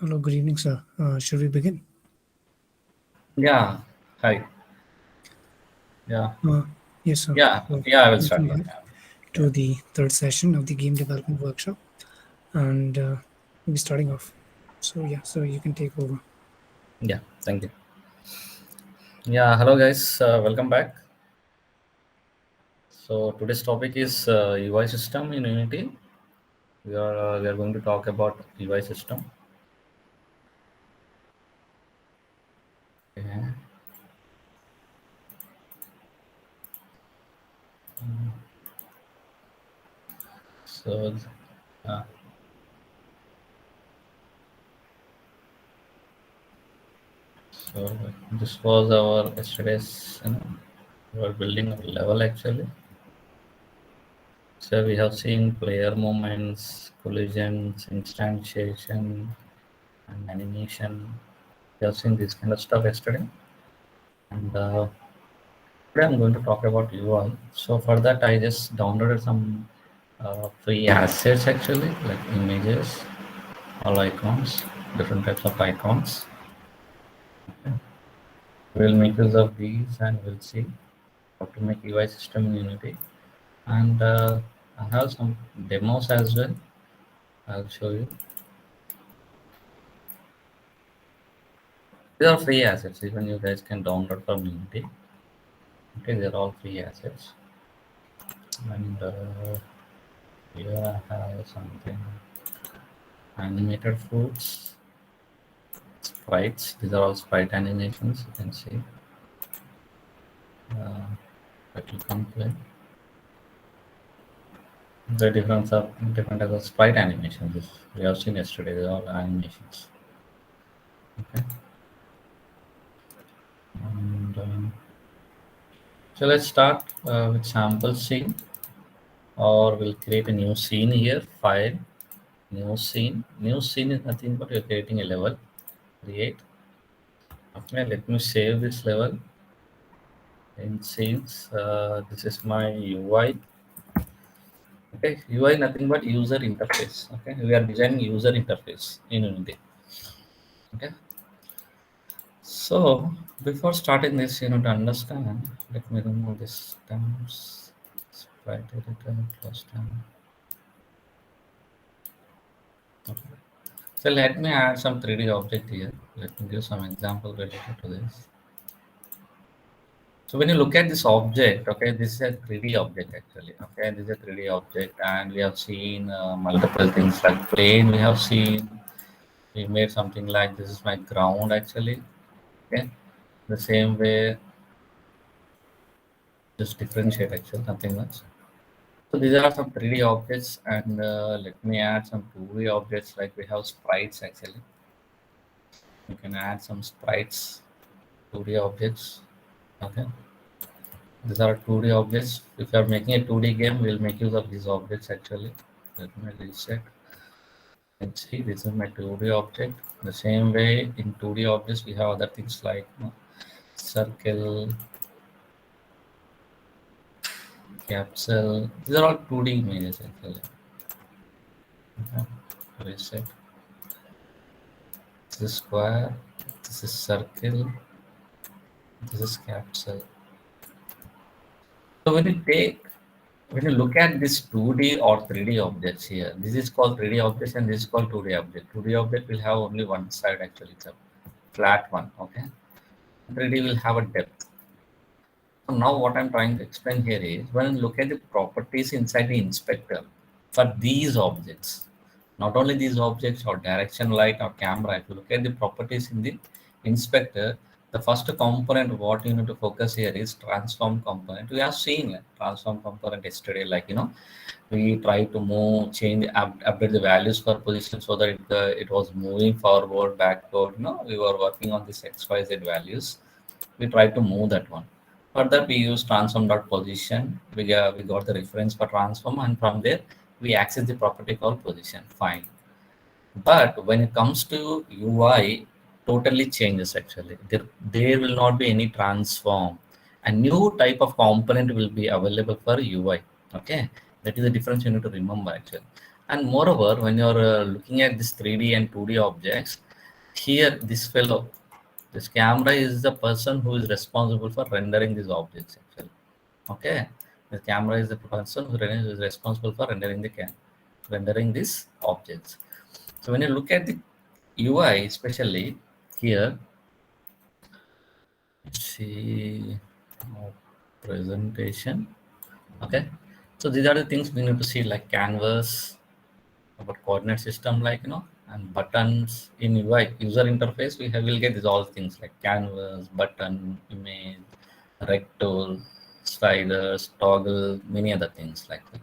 Hello, good evening, sir. Should we begin? Yeah. Hi. Yeah. Yes, sir. Yeah. So, Yeah. I will start. welcome Yeah. back Yeah. Yeah. to the third session of the game development workshop, and we'll be starting off. So, yeah, so you can take over. Yeah. Thank you. Yeah. Hello, guys. Welcome back. So today's topic is UI system in Unity. We are going to talk about UI system. Okay. So. Uh, so this was our yesterday's. We were building a level actually. So we have seen player movements, collisions, instantiation, and animation. We have seen this kind of stuff yesterday. And today I'm going to talk about UI. So for that, I just downloaded some free assets actually, like images, all icons, different types of icons. We'll make use of these and we'll see how to make UI system in Unity. And I have some demos as well. I'll show you. These are free assets. Even you guys can download from Unity. Okay, they're all free assets. And here I have something animated fruits. Sprites. These are all sprite animations. You can see. I click on play. The difference of different types of sprite animations. This we have seen yesterday. These are all animations. Okay. And so let's start with sample scene, or we'll create a new scene here. File, new scene. New scene is nothing but you're creating a level. Create. Okay. Let me save this level in scenes. This is my UI. Okay, UI nothing but user interface. Okay, we are designing user interface in Unity. Okay, so before starting this, you know, to understand, let me remove this terms. Sprite editor, close down. Okay. So let me add some 3D object here. Let me give some example related to this. So when you look at this object, okay, this is a 3D object actually. Okay, this is a 3D object, and we have seen multiple things like plane. We have seen we made something like this is my ground actually. Okay, the same way, just differentiate actually, nothing much. So these are some 3D objects, and let me add some 2D objects like we have sprites actually. You can add some sprites, 2D objects. Okay, these are 2D objects. If you are making a 2D game, we'll make use of these objects actually. Let me reset. Let's see, this is my 2D object. The same way in 2D objects, we have other things like circle, capsule. These are all 2D images actually. Okay. Reset. This is square. This is circle. This is capsule. So when you look at this 2D or 3D objects here, this is called 3D objects and this is called 2D object. 2D object will have only one side actually, it's a flat one. Okay. 3D will have a depth. So now what I'm trying to explain here is when you look at the properties inside the inspector for these objects, not only these objects or direction light or camera, if you look at the properties in the inspector, the first component what you need to focus here is transform component. We have seen like, transform component yesterday, like you know, we try to move, change, update the values for position so that it was moving forward, backward. You know, we were working on this XYZ values. We try to move that one. For that, we use transform dot position. We got the reference for transform, and from there we access the property called position. Fine. But when it comes to UI, totally changes actually. There will not be any transform. A new type of component will be available for UI. Okay, that is the difference you need to remember actually. And moreover, when you're looking at this 3D and 2D objects, Here, this fellow, this camera is the person who is responsible for rendering these objects actually. Okay, the camera is the person who is responsible for rendering these objects. So when you look at the UI, especially here, see presentation. Okay, so these are the things we need to see, like canvas, about coordinate system, like and buttons in UI user interface. We have will get these all things like canvas, button, image, rectangle, sliders, toggle, many other things like that.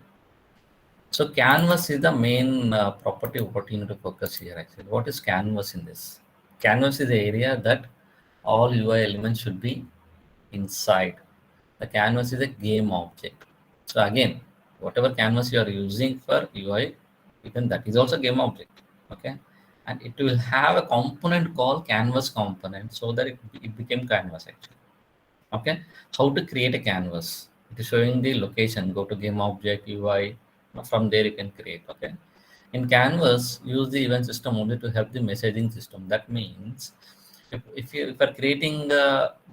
So canvas is the main property of what you need to focus here actually. What is canvas in this? Canvas is the area that all UI elements should be inside. The canvas is a game object. So again, whatever canvas you are using for UI, even that is also game object. Okay. And it will have a component called canvas component so that it became canvas actually. Okay, how to create a canvas? It is showing the location. Go to game object UI. From there you can create. Okay, in canvas, use the event system only to help the messaging system. That means if you are creating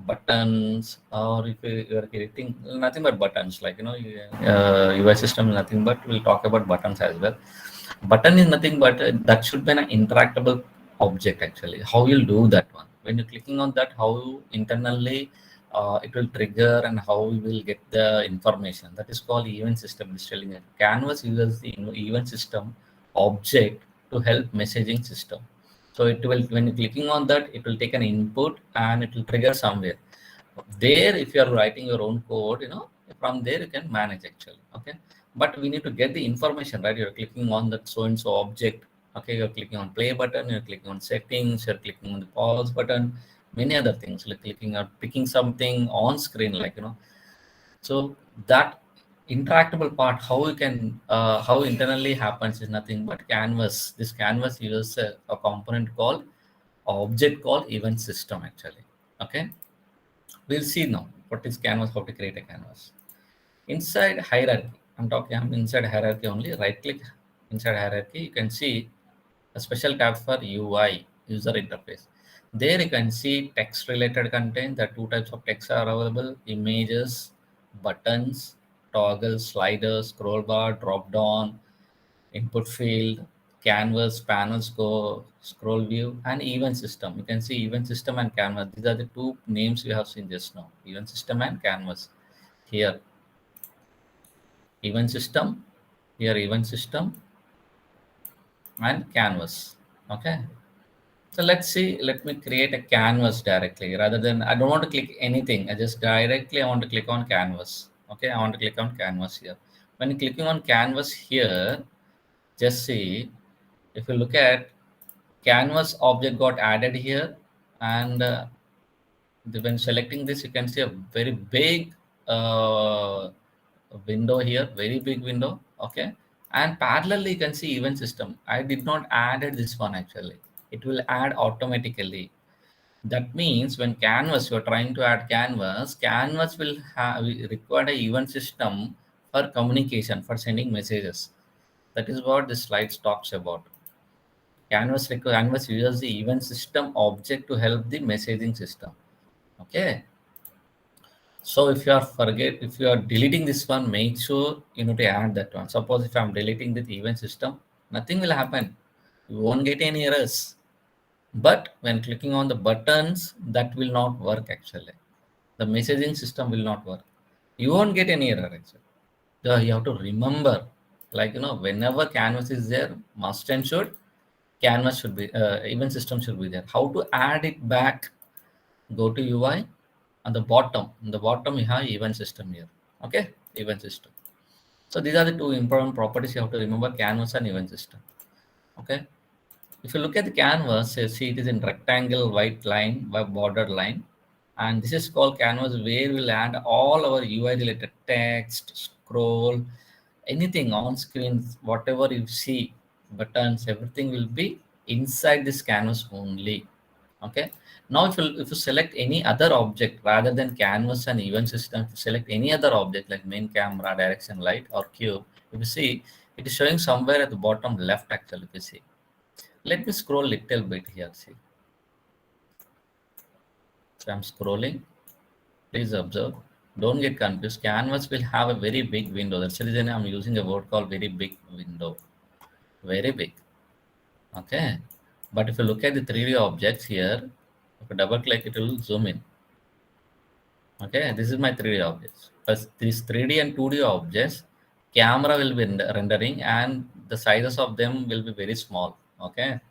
buttons, or if you are creating nothing but buttons, like UI system is nothing but, we'll talk about buttons as well. Button is nothing but that should be an interactable object actually. How you'll do that one? When you're clicking on that, how internally it will trigger and how we will get the information. That is called event system. Is telling it. Canvas uses the event system object to help messaging system. So it will, when you're clicking on that, it will take an input and it will trigger somewhere. There, if you are writing your own code, from there you can manage actually. Okay, but we need to get the information, right? You're clicking on that so and so object. Okay, you're clicking on play button, you're clicking on settings, you're clicking on the pause button, many other things, like clicking or picking something on screen, like so that interactable part, how you can how internally happens is nothing but canvas. This canvas uses a component called object called event system actually. Okay, we'll see now what is canvas, how to create a canvas. Inside hierarchy, I'm inside hierarchy only. Right click inside hierarchy, you can see a special tab for UI, user interface. There you can see text related content. The two types of text are available: images, buttons, toggle, sliders, scroll bar, drop down, input field, canvas, panel score, scroll view, and event system. You can see event system and canvas. These are the two names we have seen just now: event system and canvas. Here event system, here event system and canvas. Okay, so let's see, let me create a canvas directly, rather than, I don't want to click anything, I just directly I want to click on canvas. Okay, I want to click on canvas here. When you're clicking on canvas here, just see, if you look at canvas object got added here, and when selecting this, you can see a very big window here, very big window. Okay, and parallelly you can see event system. I did not added this one actually. It will add automatically. That means when canvas, you're trying to add canvas, canvas will have require a event system for communication, for sending messages. That is what this slide talks about. Canvas uses the event system object to help the messaging system. Okay, so if you are deleting this one, make sure you need to add that one. Suppose if I'm deleting the event system, nothing will happen. You won't get any errors. But when clicking on the buttons, that will not work actually. The messaging system will not work. You won't get any error actually. So you have to remember, like whenever canvas is there, must and should, canvas should be, event system should be there. How to add it back? Go to UI. On the bottom, you have event system here. Okay, event system. So these are the two important properties you have to remember: canvas and event system. Okay, if you look at the canvas, you see it is in rectangle, white line, by bordered line, and this is called canvas, where we'll add all our UI related text, scroll, anything on screen, whatever you see, buttons, everything will be inside this canvas only. Okay, now if you select any other object rather than canvas and event system, if you select any other object like main camera, direction light, or cube, if you see, it is showing somewhere at the bottom left actually. If you see, let me scroll little bit here. See, So I'm scrolling. Please observe. Don't get confused. Canvas will have a very big window. That's the reason I'm using a word called very big window. Very big. Okay. But if you look at the 3D objects here, if you double click, it will zoom in. Okay. This is my 3D objects. But these 3D and 2D objects, camera will be rendering and the sizes of them will be very small. Okay.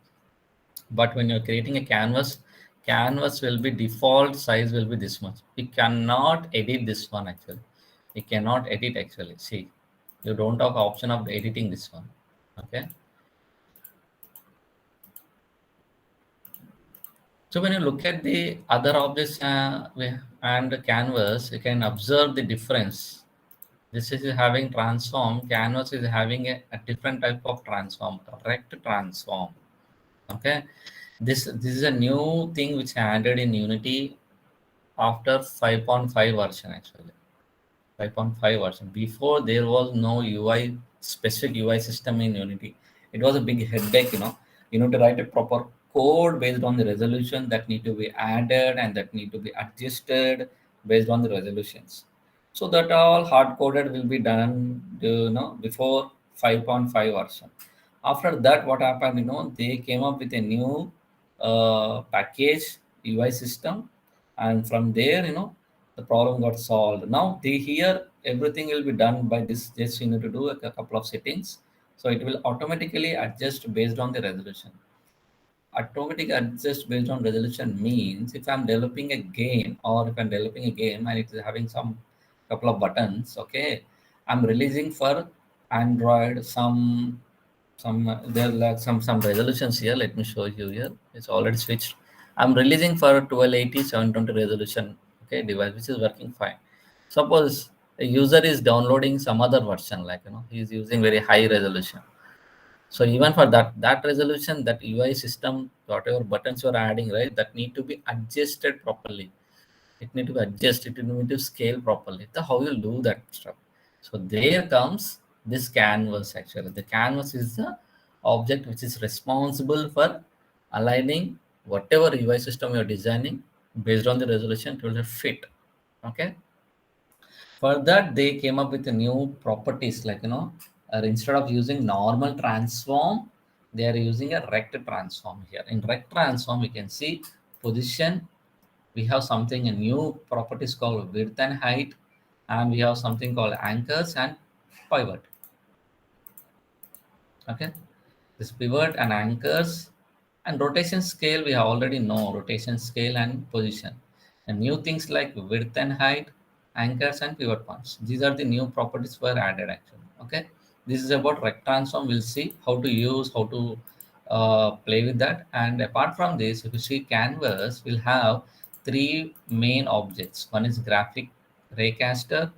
But when you're creating a canvas will be default size will be this much. You cannot edit this one actually. You cannot edit actually. See, you don't have option of editing this one. Okay. So when you look at the other objects and the canvas, you can observe the difference. This is having transform. Canvas is having a different type of transform, rect transform. Okay, this is a new thing which added in Unity after 5.5 version actually. 5.5 version. Before there was no UI specific UI system in Unity. It was a big headache, you know. You need to write a proper code based on the resolution that need to be added and that need to be adjusted based on the resolutions. So that all hard coded will be done, before 5.5 version. After that, what happened? They came up with a new package UI system, and from there, the problem got solved. Now they here everything will be done by this. Just you need to do a couple of settings, so it will automatically adjust based on the resolution. Automatic adjust based on resolution means if I'm developing a game or if I'm developing a game and it is having some couple of buttons, okay, I'm releasing for Android there are like some resolutions here. Let me show you here. It's already switched. I'm releasing for 1280 720 resolution, okay, device which is working fine. Suppose a user is downloading some other version, like he's using very high resolution. So even for that resolution, that UI system, whatever buttons you're adding, right, that need to be adjusted properly. It need to be adjusted. It need to scale properly. The how you do that stuff. So there comes this canvas actually. The canvas is the object which is responsible for aligning whatever UI system you're designing based on the resolution to fit. Okay. For that, they came up with a new properties like instead of using normal transform, they are using a rect transform here. In rect transform, we can see position. We have something a new properties called width and height, and we have something called anchors and pivot. Okay, this pivot and anchors and rotation scale we have already know rotation scale and position, and new things like width and height, anchors and pivot points. These are the new properties were added actually. Okay, this is about rect transform. We'll see how to use, how to play with that. And apart from this, if you see canvas will have three main objects. One is graphic raycaster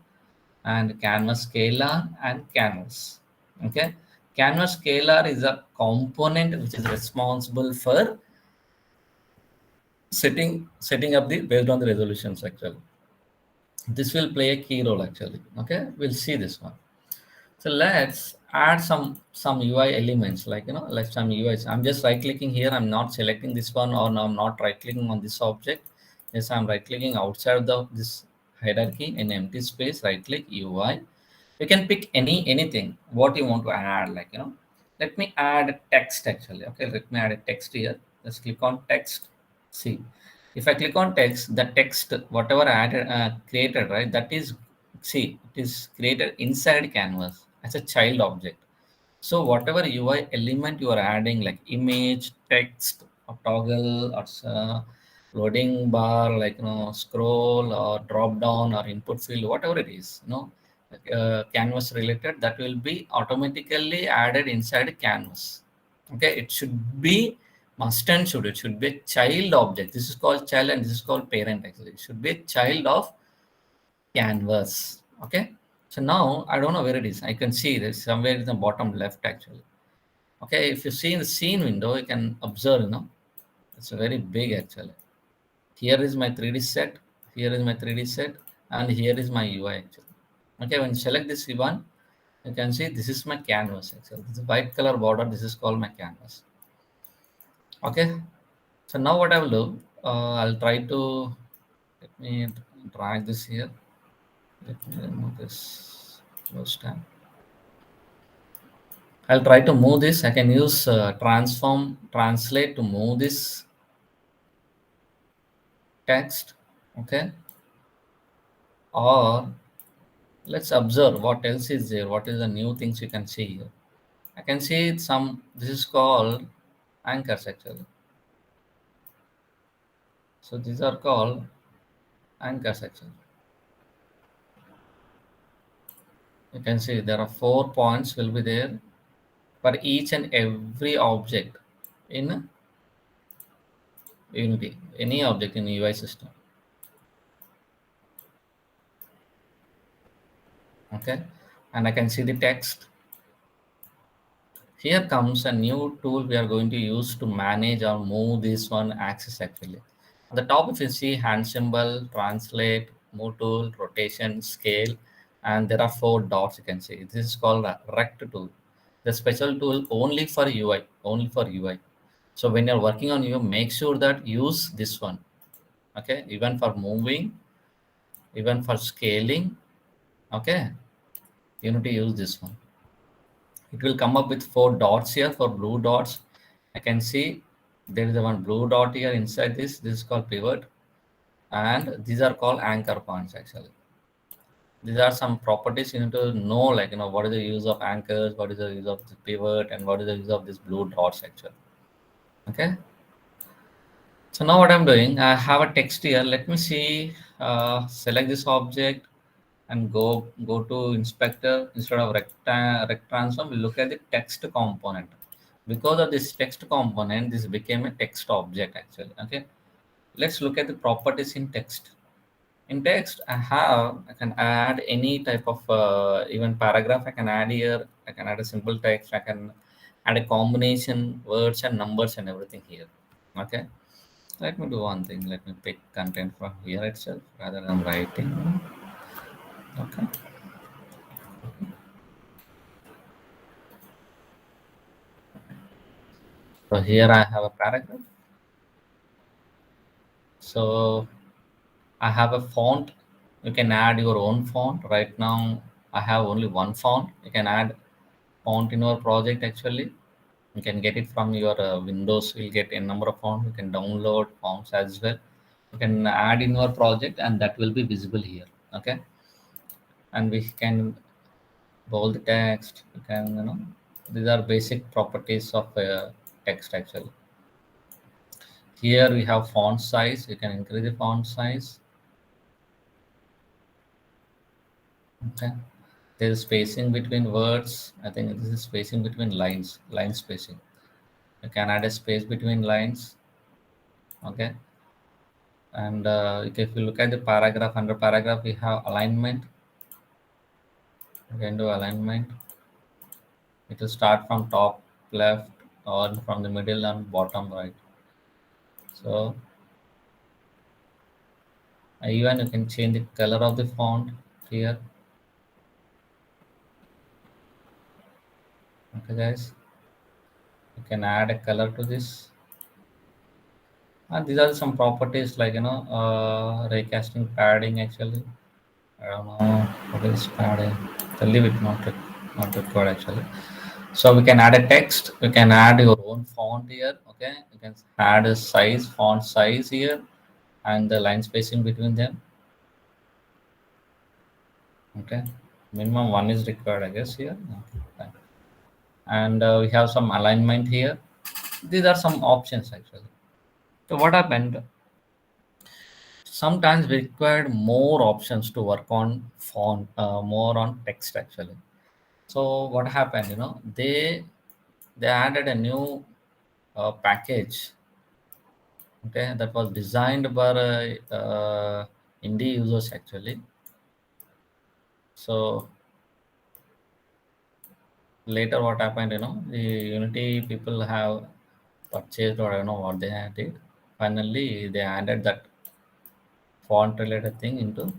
and canvas scalar and canvas. Okay, canvas scalar is a component which is responsible for setting up the based on the resolutions actually. This will play a key role actually. Okay, we'll see this one. So let's add some UI elements like like some UIs. I'm just right clicking here. I'm not selecting this one, or no, I'm not right clicking on this object. Yes, I'm right clicking outside of this hierarchy in empty space. Right click UI. You can pick anything what you want to add. Like let me add text actually. Okay, let me add a text here. Let's click on text. See, if I click on text, the text whatever I added created, right, that is, see, it is created inside canvas as a child object. So whatever UI element you are adding, like image, text, or toggle, or loading bar, like scroll or drop down or input field, whatever it is, canvas related, that will be automatically added inside canvas. Okay, it should be must and should. It should be a child object. This is called child and this is called parent. Actually, it should be a child of canvas. Okay. So now I don't know where it is. I can see this somewhere in the bottom left actually. Okay, if you see in the scene window, you can observe, it's very big actually. Here is my 3D set, here is my 3D set, and here is my UI actually. Okay, when you select this one, you can see this is my canvas actually. This is white color border, this is called my canvas. Okay, so now what I will do, I'll try to Let me drag this here. Let me remove this close tab. I'll try to move this. I can use transform translate to move this text. Okay. Or let's observe what else is there. What is the new things you can see here? I can see some. This is called anchors actually. So these are called anchors actually. You can see there are 4 points will be there for each and every object in Unity, any object in UI system. Okay, and I can see the text. Here comes a new tool we are going to use to manage or move this one axis actually. At the top, if you see hand symbol, translate, move tool, rotation, scale, and there are 4 dots you can see. This is called a rect tool. The special tool only for UI, only for UI. So when you're working on UI, make sure that use this one. Okay, even for moving, even for scaling. Okay, you need to use this one. It will come up with 4 dots here for blue dots. I can see there is a one blue dot here inside this. This is called pivot, and these are called anchor points actually. These are some properties you need to know, like what is the use of anchors, what is the use of the pivot, and what is the use of these blue dots actually. Okay. So now what I'm doing, I have a text here. Let me see. Select this object and go to inspector. Instead of rect transform, we look at the text component. Because of this text component, this became a text object actually. Okay, let's look at the properties in text. In text, I can add any type of even paragraph. I can add here. I can add a simple text. I can add a combination words and numbers and everything here. Okay, let me do one thing. Let me pick content from here itself rather than writing. Okay. So here I have a paragraph. So I have a font. You can add your own font. Right now I have only one font. You can add font in your project actually. You can get it from your Windows. You'll get a number of fonts. You can download fonts as well. You can add in your project and that will be visible here. Okay. And we can bold the text. You can, these are basic properties of text actually. Here we have font size. You can increase the font size. Okay. There's spacing between words. I think this is spacing between lines, line spacing. You can add a space between lines. Okay. And if you look at the paragraph, under paragraph, we have alignment. You can do alignment. It will start from top left or from the middle and bottom right. So even you can change the color of the font here. Okay, guys. You can add a color to this. And these are some properties like raycasting padding actually. I don't know what is padding. So leave it not required actually. So we can add a text. You can add your own font here. Okay, you can add a size, font size here, and the line spacing between them. Okay, minimum one is required, I guess here. Okay, fine. And we have some alignment here. These are some options actually. So what happened? Sometimes we required more options to work on font, more on text actually. So what happened? They added a new package. Okay, that was designed by indie users actually. So later, what happened? The Unity people have purchased, or I don't know what they had did. Finally, they added that font related thing into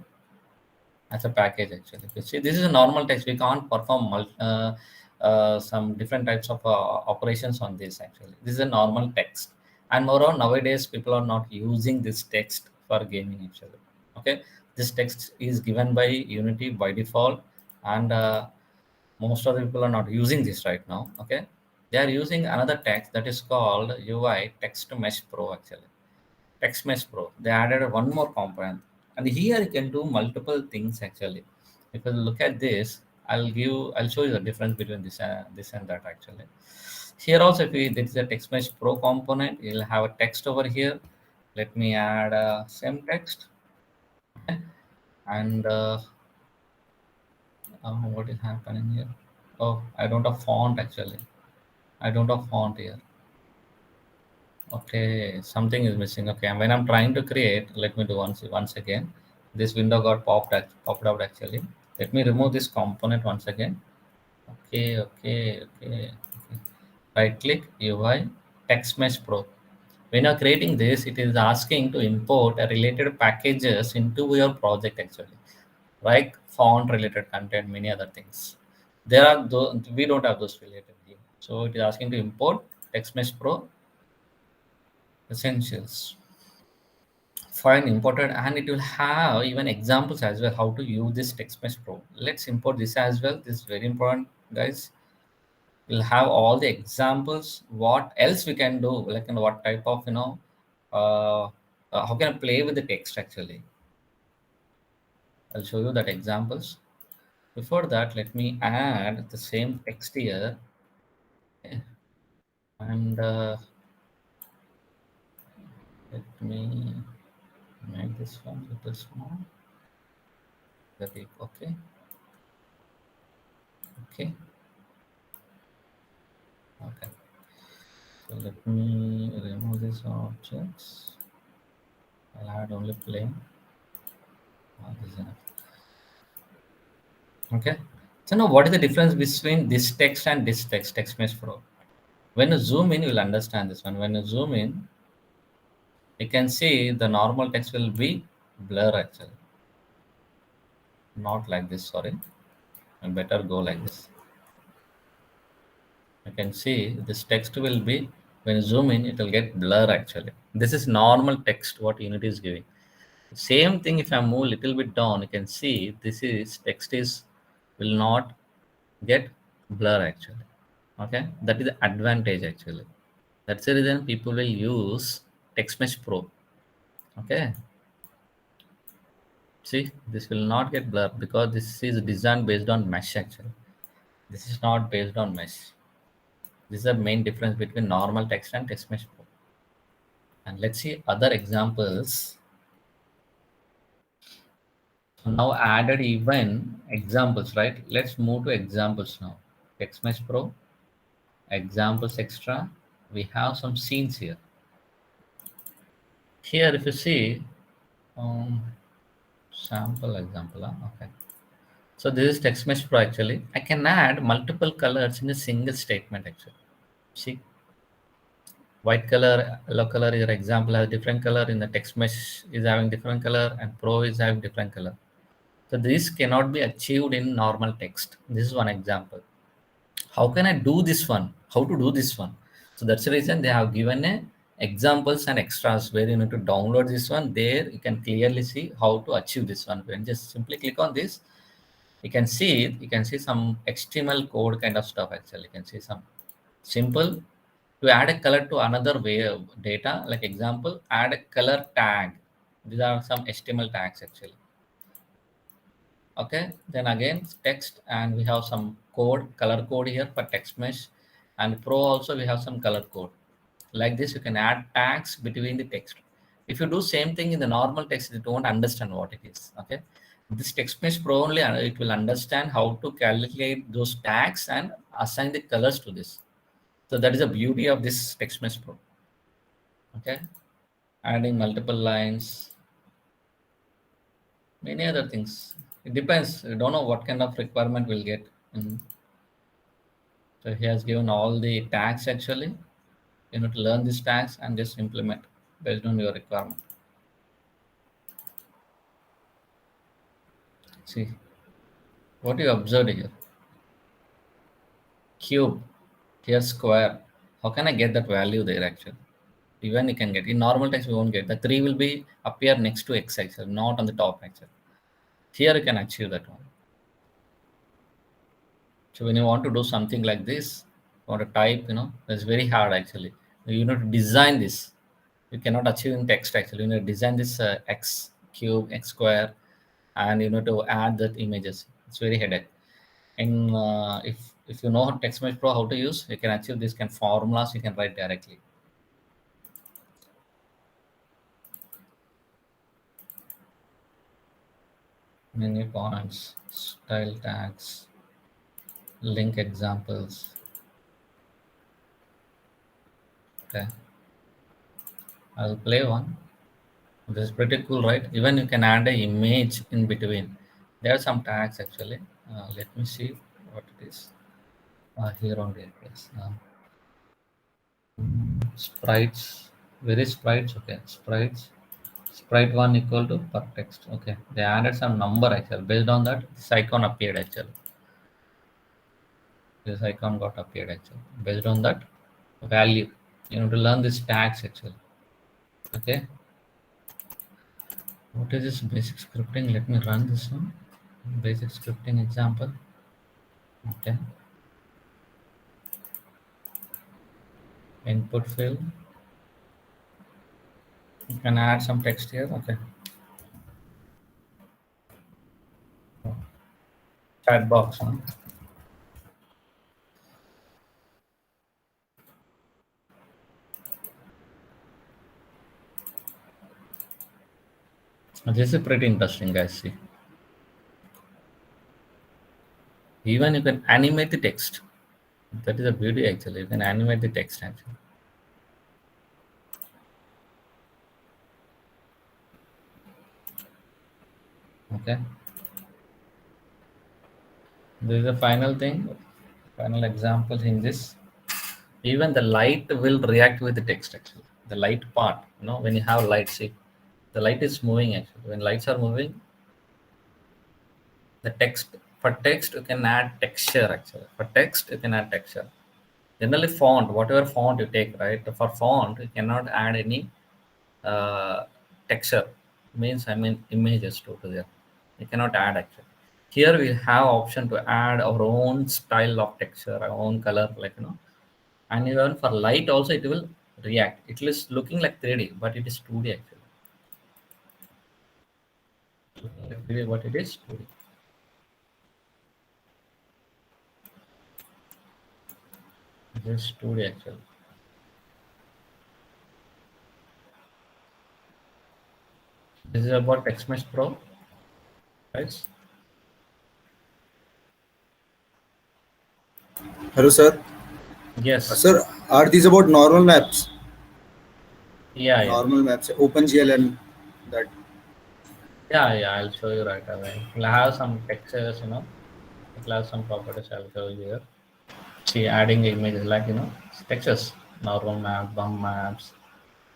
as a package actually. You see, this is a normal text. We can't perform some different types of operations on this actually. This is a normal text. And moreover, nowadays people are not using this text for gaming actually. Okay, this text is given by Unity by default, and most of the people are not using this right now. Okay, they are using another text that is called UI Text Mesh Pro actually. Text Mesh Pro. They added one more component, and here you can do multiple things actually. If you look at this, I'll show you the difference between this and that actually. Here also, if we this is a Text Mesh Pro component, you'll have a text over here. Let me add same text, and what is happening here? Oh, I don't have font actually. I don't have font here. Okay, something is missing. Okay, and when I'm trying to create, let me do once again. This window got popped out actually. Let me remove this component once again. Okay. Right click UI Text Mesh Pro. When you're creating this, it is asking to import a related packages into your project actually, like font related content, many other things. There are those, we don't have those related here. So it is asking to import Text Mesh Pro essentials. Fine, imported, and it will have even examples as well how to use this Text Mesh Pro. Let's import this as well. This is very important, guys. We'll have all the examples. What else we can do? Like, what type of how can I play with the text actually? I'll show you that examples. Before that, let me add the same text here. Okay. And let me make this one little small. Okay. Okay. Okay. So let me remove these objects. I'll add only plain. This is enough. Okay. So now what is the difference between this text and this text, Text Mesh Pro? When you zoom in, you will understand this one. When you zoom in, you can see the normal text will be blur actually. Not like this, sorry. I better go like this. You can see this text will be, when you zoom in, it will get blur actually. This is normal text what Unity is giving. Same thing if I move little bit down, you can see this is text is will not get blur actually. Okay, that is the advantage actually. That's the reason people will use Text Mesh Pro. Okay, see this will not get blur because this is designed based on mesh actually. This is not based on mesh. This is the main difference between normal text and Text Mesh Pro. And let's see other examples. So now added even examples, right? Let's move to examples now. Text Mesh Pro, examples extra. We have some scenes here. Here, if you see, um, sample example. Okay. So this is Text Mesh Pro actually. I can add multiple colors in a single statement actually. See, white color, yellow color, your example has different color. In the Text Mesh is having different color, and Pro is having different color. So this cannot be achieved in normal text. This is one example. How can I do this one? How to do this one? So that's the reason they have given a examples and extras where you need to download this one. There you can clearly see how to achieve this one. When just simply click on this, you can see some HTML code kind of stuff actually. You can see some simple to add a color to another way of data. Like example, add a color tag. These are some HTML tags actually. Okay, then again text, and we have some code, color code here for Text Mesh, and Pro also we have some color code. Like this you can add tags between the text. If you do same thing in the normal text, it won't understand what it is. Okay, this Text Mesh Pro only it will understand how to calculate those tags and assign the colors to this. So that is the beauty of this Text Mesh Pro. Okay, adding multiple lines, many other things. It depends. You don't know what kind of requirement we'll get. So he has given all the tags actually. You need to learn these tags and just implement based on your requirement. See what you observed here. Cube, here square. How can I get that value there actually? Even you can get in normal text, we won't get the 3 will be appear next to X actually, not on the top actually. Here you can achieve that one. So when you want to do something like this, you want to type, it's very hard actually. You need to design this. You cannot achieve in text actually. You need to design this X cube, X square, and you need to add that images. It's very headache. And if you know TextMesh Pro how to use, you can achieve this kind of formulas. You can write directly. Many points, style tags, link examples. Okay, I'll play one. This is pretty cool, right? Even you can add an image in between. There are some tags actually. Let me see what it is. Here on the yes. Sprites. Where is sprites? Okay, sprites. Sprite one equal to per text. Okay, they added some number actually. Based on that, this icon appeared actually. This icon got appeared actually. Based on that value, you know to learn this tags actually. Okay, what is this basic scripting? Let me run this one. Basic scripting example. Okay, input field. You can add some text here. Okay, chat box. Huh? This is pretty interesting, guys. See, even you can animate the text. That is a beauty actually. You can animate the text actually. Okay, this is the final thing. Final example in this. Even the light will react with the text actually. The light part, when you have light, see, the light is moving actually. When lights are moving, the text for text you can add texture actually. For text you can add texture. Generally font, whatever font you take, right? For font you cannot add any uh, texture. Means images to there. You cannot add actually. Here we have option to add our own style of texture, our own color, and even for light also it will react. It is looking like 3D, but it is 2D actually. Like 3D, what it is 2D. It is 2D actually. This is about TextMesh Pro, right? Hello, sir. Yes. Sir, are these about normal maps? Yeah, yeah. Normal maps, OpenGL and that. Yeah, I'll show you right away. We'll have some textures, it'll have some properties I'll show you here. See, adding images like, textures, normal map, bump maps,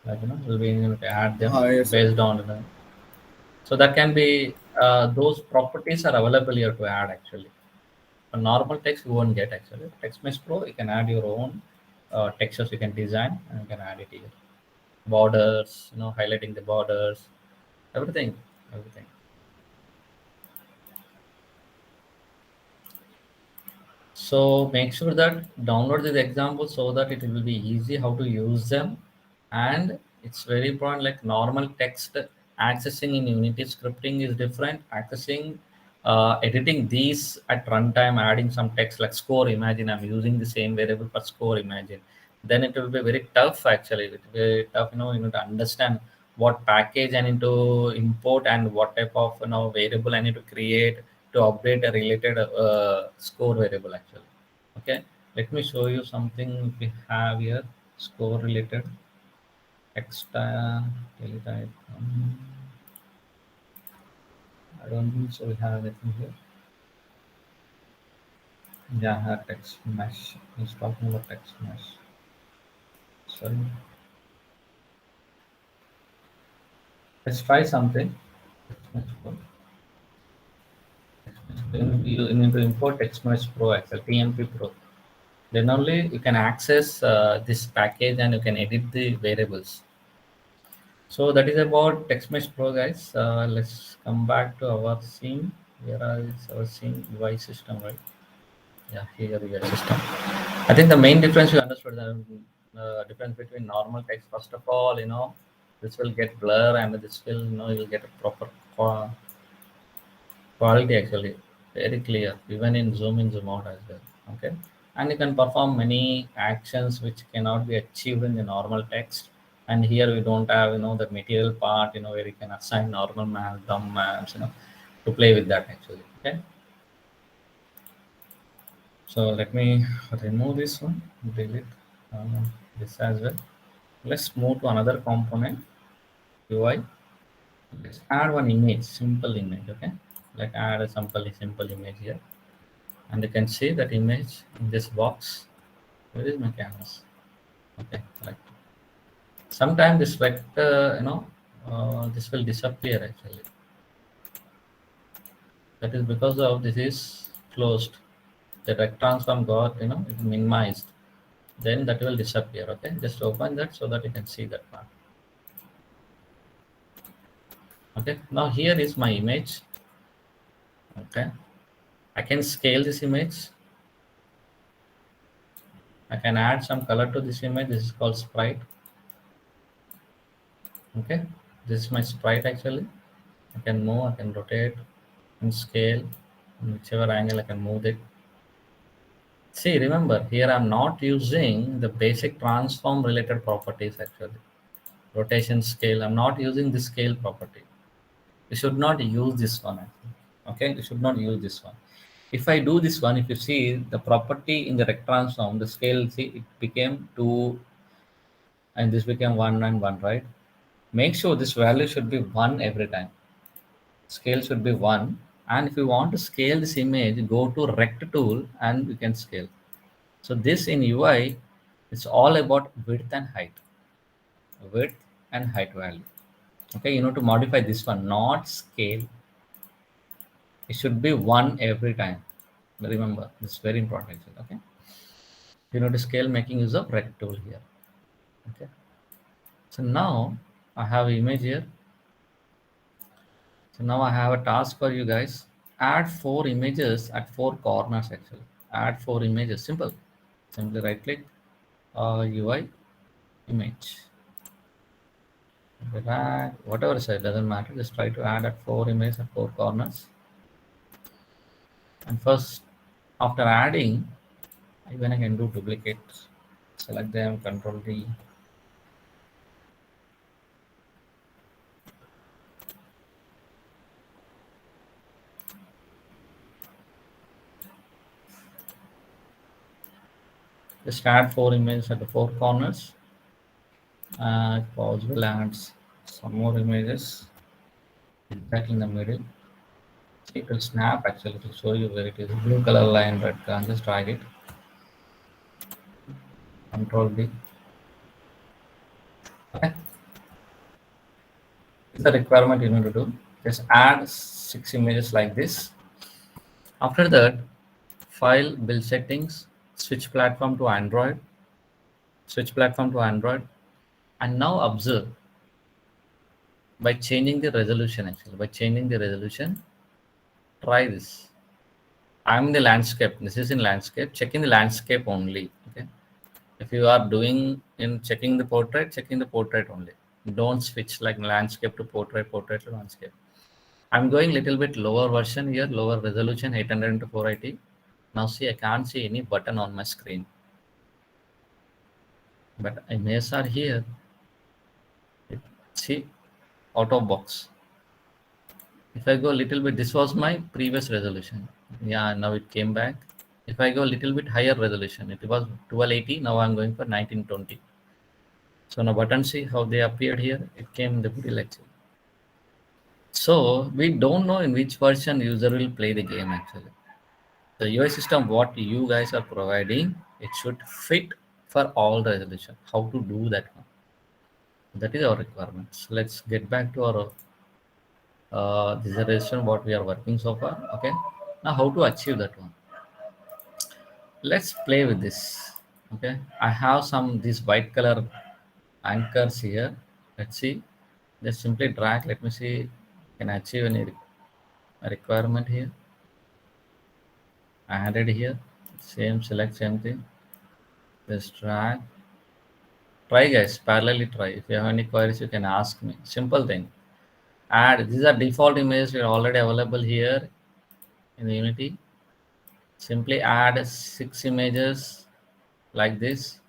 we'll be able to add them Yes, sir. based on so that can be those properties are available here to add actually. A normal text you won't get actually. TextMesh Pro, you can add your own textures you can design and you can add it here. Borders, highlighting the borders, everything, everything. So make sure that download these examples so that it will be easy how to use them. And it's very important, like normal text accessing in Unity scripting is different. Accessing, editing these at runtime, adding some text like score. Imagine I'm using the same variable for score. Imagine, then it will be very tough. Actually, it will be very tough. You need to understand what package I need to import and what type of variable I need to create to update a related score variable actually. Okay, let me show you something we have here. Score related extra daily type. I don't think so we have anything here. Yeah, I have text mesh. He's talking about text mesh. Sorry, let's try something. Text mesh pro. You need to import text mesh pro actually, TMP pro. Then only you can access this package and you can edit the variables. So that is about TextMesh Pro, guys. Let's come back to our scene. Here is our scene UI system, right? Yeah, here UI system. I think the main difference you understood the difference between normal text. First of all, this will get blur and this will, you'll get a proper quality actually, very clear, even in zoom in, zoom out as well. Okay. And you can perform many actions which cannot be achieved in the normal text. And here we don't have, the material part, where you can assign normal maps, dumb maps, to play with that actually. Okay. So let me remove this one, delete this as well. Let's move to another component, UI. Let's add one image, simple image. Okay. Let's add a simple image here. And you can see that image in this box. Where is my canvas? Okay, like sometimes this vector, this will disappear actually. That is because of this is closed. The rect transform got, it minimized. Then that will disappear. Okay, just open that so that you can see that part. Okay, now here is my image. Okay, I can scale this image. I can add some color to this image. This is called sprite. Okay, this is my sprite actually. I can move, I can rotate and scale in whichever angle I can move it. See, remember here I'm not using the basic transform related properties actually. Rotation, scale, I'm not using the scale property. You should not use this one actually. Okay, you should not use this one. If I do this one, if you see the property in the rect transform, the scale, see it became 2 and this became 1 and 1, right? Make sure this value should be 1 every time. Scale should be 1, and if you want to scale this image, go to rect tool and you can scale. So this in UI, it's all about width and height value. Okay, you know, to modify this one, not scale, it should be 1 every time. Remember, this is very important. Okay, you know, to scale, making use of rect tool here. Okay, so now I have image here. So now I have a task for you guys. Add 4 images at 4 corners actually. Add 4 images, simple. Simply right click, UI, image. Drag, whatever side, doesn't matter. Just try to add at 4 images at 4 corners. And first, after adding, even I can do duplicate. Select them, Control D. Just add 4 images at the 4 corners. Possible add some more images exactly in the middle. It will snap actually to show you where it is. Blue color line, red color. Just drag it. Control D. Okay. It's the requirement you need to do. Just add 6 images like this. After that, file, build settings, switch platform to Android, and now observe by changing the resolution actually. By changing the resolution, try this. I'm in the landscape. This is in landscape. Check in the landscape only. Okay. If you are doing in checking the portrait only. Don't switch like landscape to portrait to landscape. I'm going little bit lower version here, lower resolution, 800 into 480. Now see, I can't see any button on my screen. But images are here. See, out of box. If I go a little bit, this was my previous resolution. Yeah, now it came back. If I go a little bit higher resolution, it was 1280. Now I'm going for 1920. So now button, see how they appeared here. It came in the middle actually. So we don't know in which version user will play the game actually. The UI system, what you guys are providing, it should fit for all resolution. How to do that one? That is our requirements. Let's get back to our this is the resolution what we are working so far. Okay. Now how to achieve that one? Let's play with this. Okay, I have some these white color anchors here. Let's see. Just simply drag. Let me see. Can I achieve any requirement here? I added here. Same select same thing. Just drag. Try guys. Parallelly try. If you have any queries, you can ask me. Simple thing. Add. These are default images. Are already available here in the Unity. Simply add 6 images like this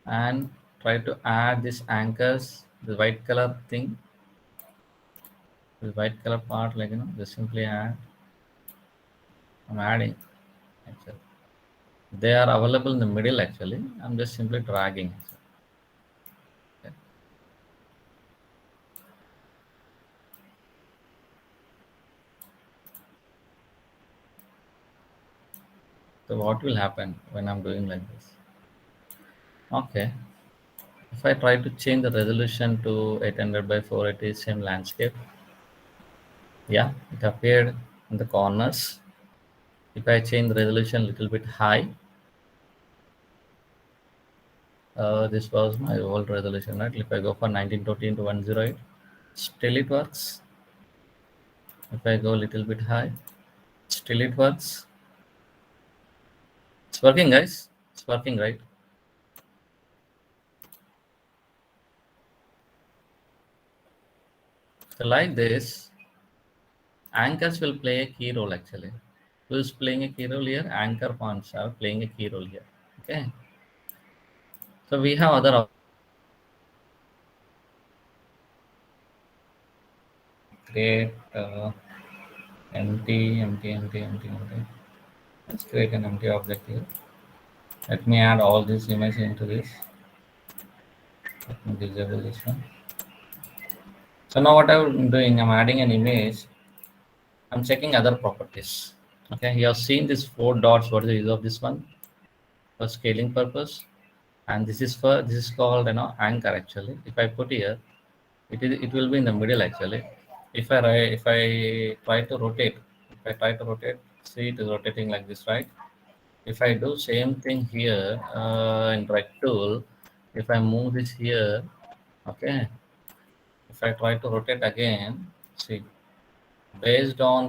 and try to add this anchors, the white color thing, the white color part, like just simply add. I'm adding actually. They are available in the middle actually. I'm just simply dragging. Okay. So what will happen when I'm doing like this? Okay. If I try to change the resolution to 800 by 480, same landscape. Yeah, it appeared in the corners. If I change the resolution a little bit high, this was my old resolution, right? If I go for 1920 into 108, still it works. If I go a little bit high, still it works. It's working, guys. It's working, right? So like this, anchors will play a key role actually. Who is playing a key role here? Anchor points are playing a key role here. Okay. So we have other create empty. Let's create an empty object here. Let me add all these images into this. Let me disable this one. So now what I'm doing, I'm adding an image. I'm checking other properties. Okay, you have seen these 4 dots. What is the use of this one? For scaling purpose. And this is called anchor actually. If I put here, it will be in the middle actually. If I try to rotate, see it is rotating like this, right? If I do same thing here in right tool, if I move this here, okay. If I try to rotate again, see, based on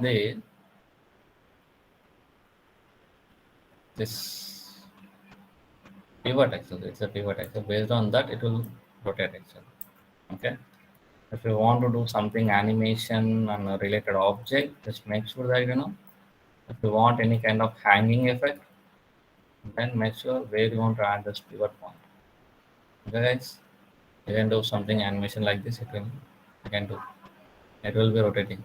this pivot actually, it's a pivot actually. Based on that, it will rotate actually. Okay. If you want to do something animation and a related object, just make sure that if you want any kind of hanging effect, then make sure where you want to add this pivot point. Okay, guys, you can do something animation like this. You can do. It will be rotating.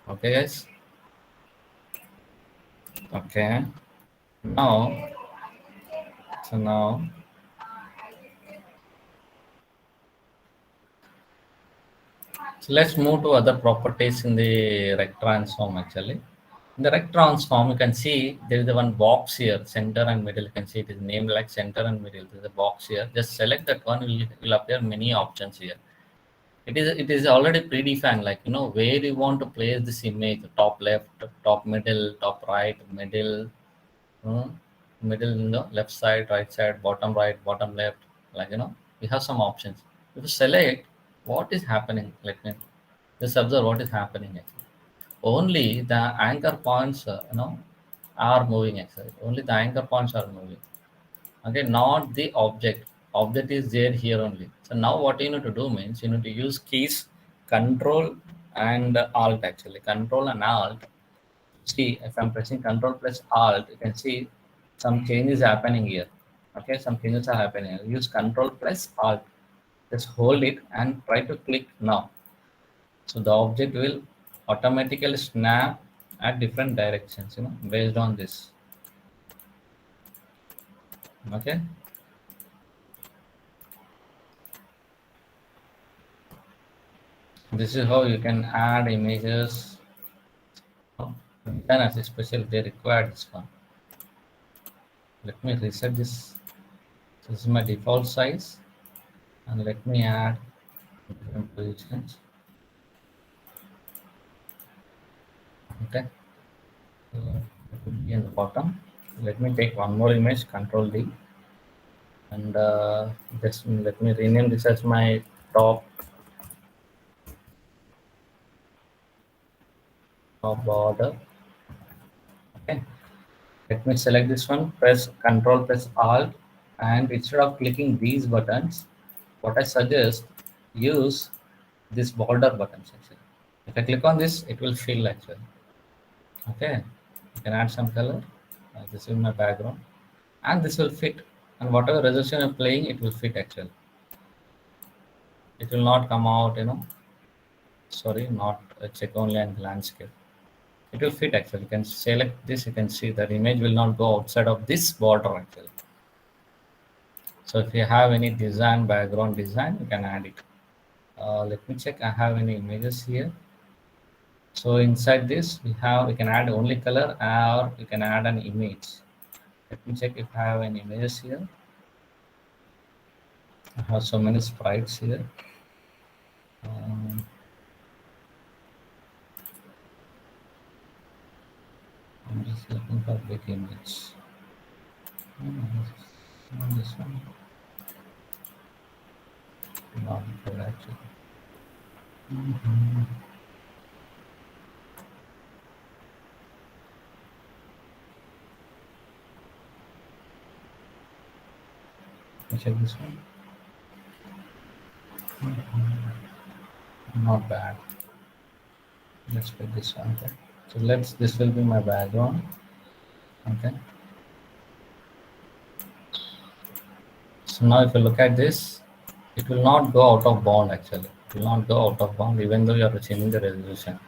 Okay, guys. Okay. Now, now so let's move to other properties in the rect transform actually. In the rect transform, you can see there is the one box here, center and middle. You can see it is named like center and middle. There is a box here. Just select that one, will appear many options here. It is already predefined, like where you want to place this image, top left, top middle, top right, middle, hmm, middle, left side, right side, bottom right, bottom left. Like we have some options. If you select, what is happening? Let me just observe what is happening actually. Only the anchor points, are moving actually. Only the anchor points are moving. Okay, not the object. Object is there here only. So now what you need to do means you need to use keys Control and Alt actually. Control and Alt. See, if I'm pressing Control plus Alt, you can see some changes happening here. Okay, some changes are happening. Use Control plus Alt. Just hold it and try to click now. So the object will automatically snap at different directions, based on this. Okay. This is how you can add images. Then as especially they require this one. Let me reset this. This is my default size. And let me add different positions. Okay. in the bottom. Let me take one more image, Control D, and just let me rename this as my top border. Okay. Let me select this one, press Control, press Alt, and instead of clicking these buttons, what I suggest, use this border buttons actually. If I click on this, it will fill actually. Okay, you can add some color. This is my background, and this will fit. And whatever resolution you're playing, it will fit actually. It will not come out, sorry, not check only and landscape. It will fit actually. You can select this, you can see that image will not go outside of this border actually. So if you have any design, background design, you can add it. Let me check, I have any images here. So inside this, we can add only color or you can add an image. Let me check if I have any images here. I have so many sprites here. Um, I'm just looking for big image. This one. Not good actually. Let me check this one. Not bad. Let's pick this one. Okay. So this will be my background. Okay. So now if you look at this, it will not go out of bound actually. It will not go out of bound even though you are changing the resolution.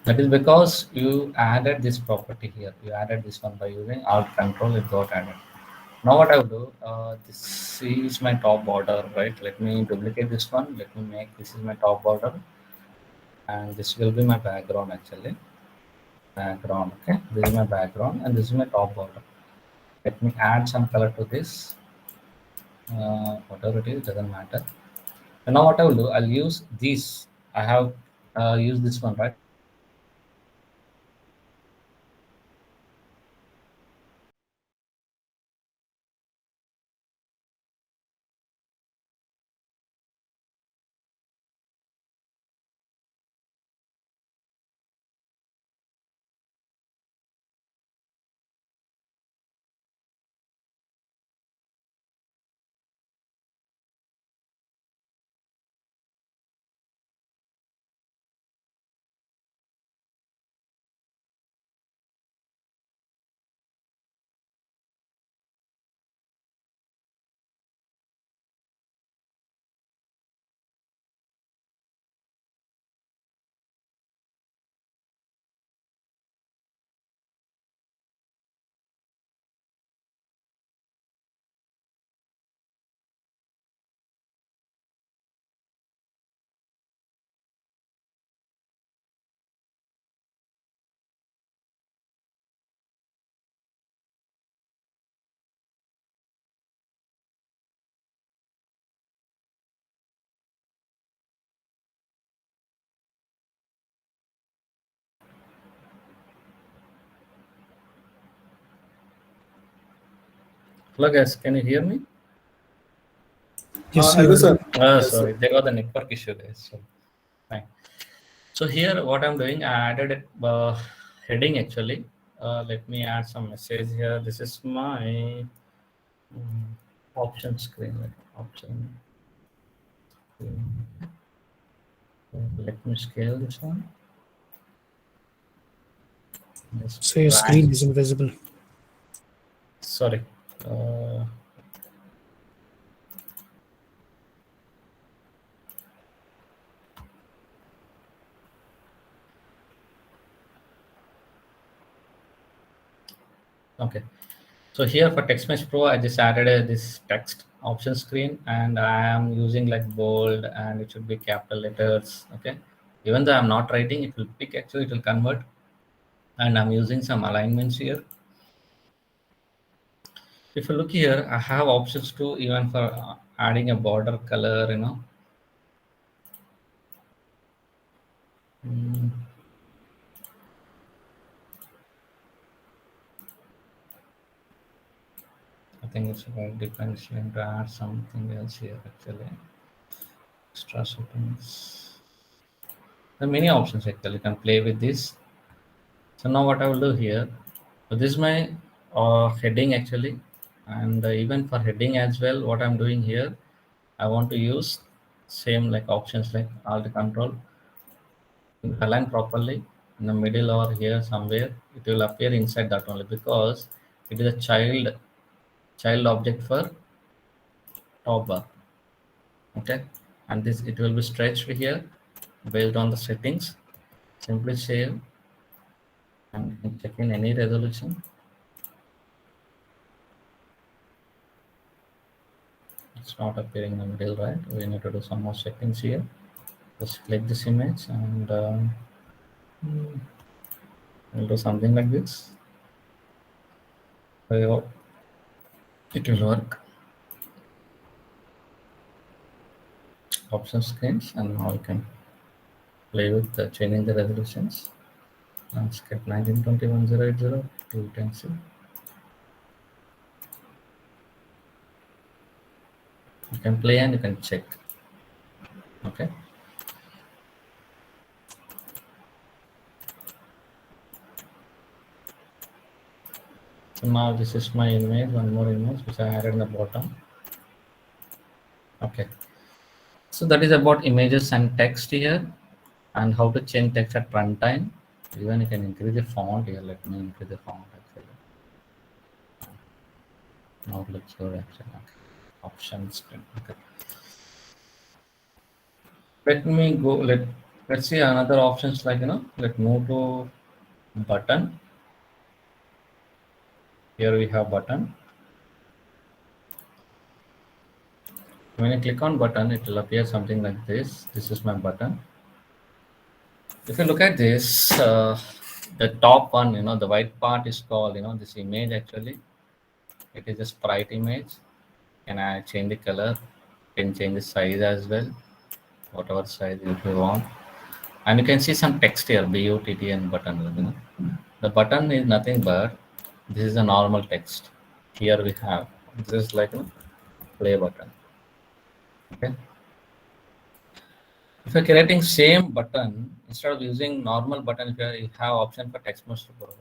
That is because you added this property here. You added this one by using Alt Control, it got added. Now what I will do, this is my top border, right? Let me duplicate this one. Let me make this is my top border, and this will be my background actually. Background, okay. This is my background, and this is my top border. Let me add some color to this. Whatever it is, doesn't matter. And now what I will do, I'll use this. I have used this one, right? Hello guys, can you hear me? Yes, Hello, you. sir. Yes, sir. Sorry, there was a network issue there. So fine. So here, what I'm doing, I added a heading actually. Let me add some message here. This is my option screen. Option screen. Let me scale this one. Just So your drag. screen is invisible. Sorry. Uh, okay. So here for TextMesh Pro, I just added this text option screen, and I am using like bold, and it should be capital letters. Okay. Even though I'm not writing, it will pick actually, it will convert. And I'm using some alignments here. If you look here, I have options too, even for adding a border color. Mm, I think it's about differentiating to add something else here actually. Extra settings. There are many options actually. You can play with this. So now what I will do here. So this is my heading actually, and even for heading as well, what I'm doing here, I want to use same like options like Alt Control, align properly in the middle or here somewhere. It will appear inside that only because it is a child object for top bar. Okay, and this it will be stretched here based on the settings. Simply save and you can check in any resolution. It's not appearing in the middle, right? We need to do some more settings here. Just click this image and we'll do something like this. I hope it will work. Option screens, and now you can play with changing the resolutions. Landscape 1920 to 10C. You can play and you can check. Okay. So now this is my image, one more image which I added in the bottom. Okay. So that is about images and text here, and how to change text at runtime. Even you can increase the font here. Let me increase the font actually. Now it looks good actually. Okay. Options. Okay. Let me go. Let's see another options like Let's move to button. Here we have button. When I click on button, it will appear something like this. This is my button. If you look at this, the top one, the white part is called, this image actually. It is a sprite image. Can I change the color? Can change the size as well, whatever size if you want. And you can see some text here, BUTT and button. The button is nothing but this is a normal text. Here we have this is like play button. Okay. If you're creating same button, instead of using normal button, if you have option for text message button.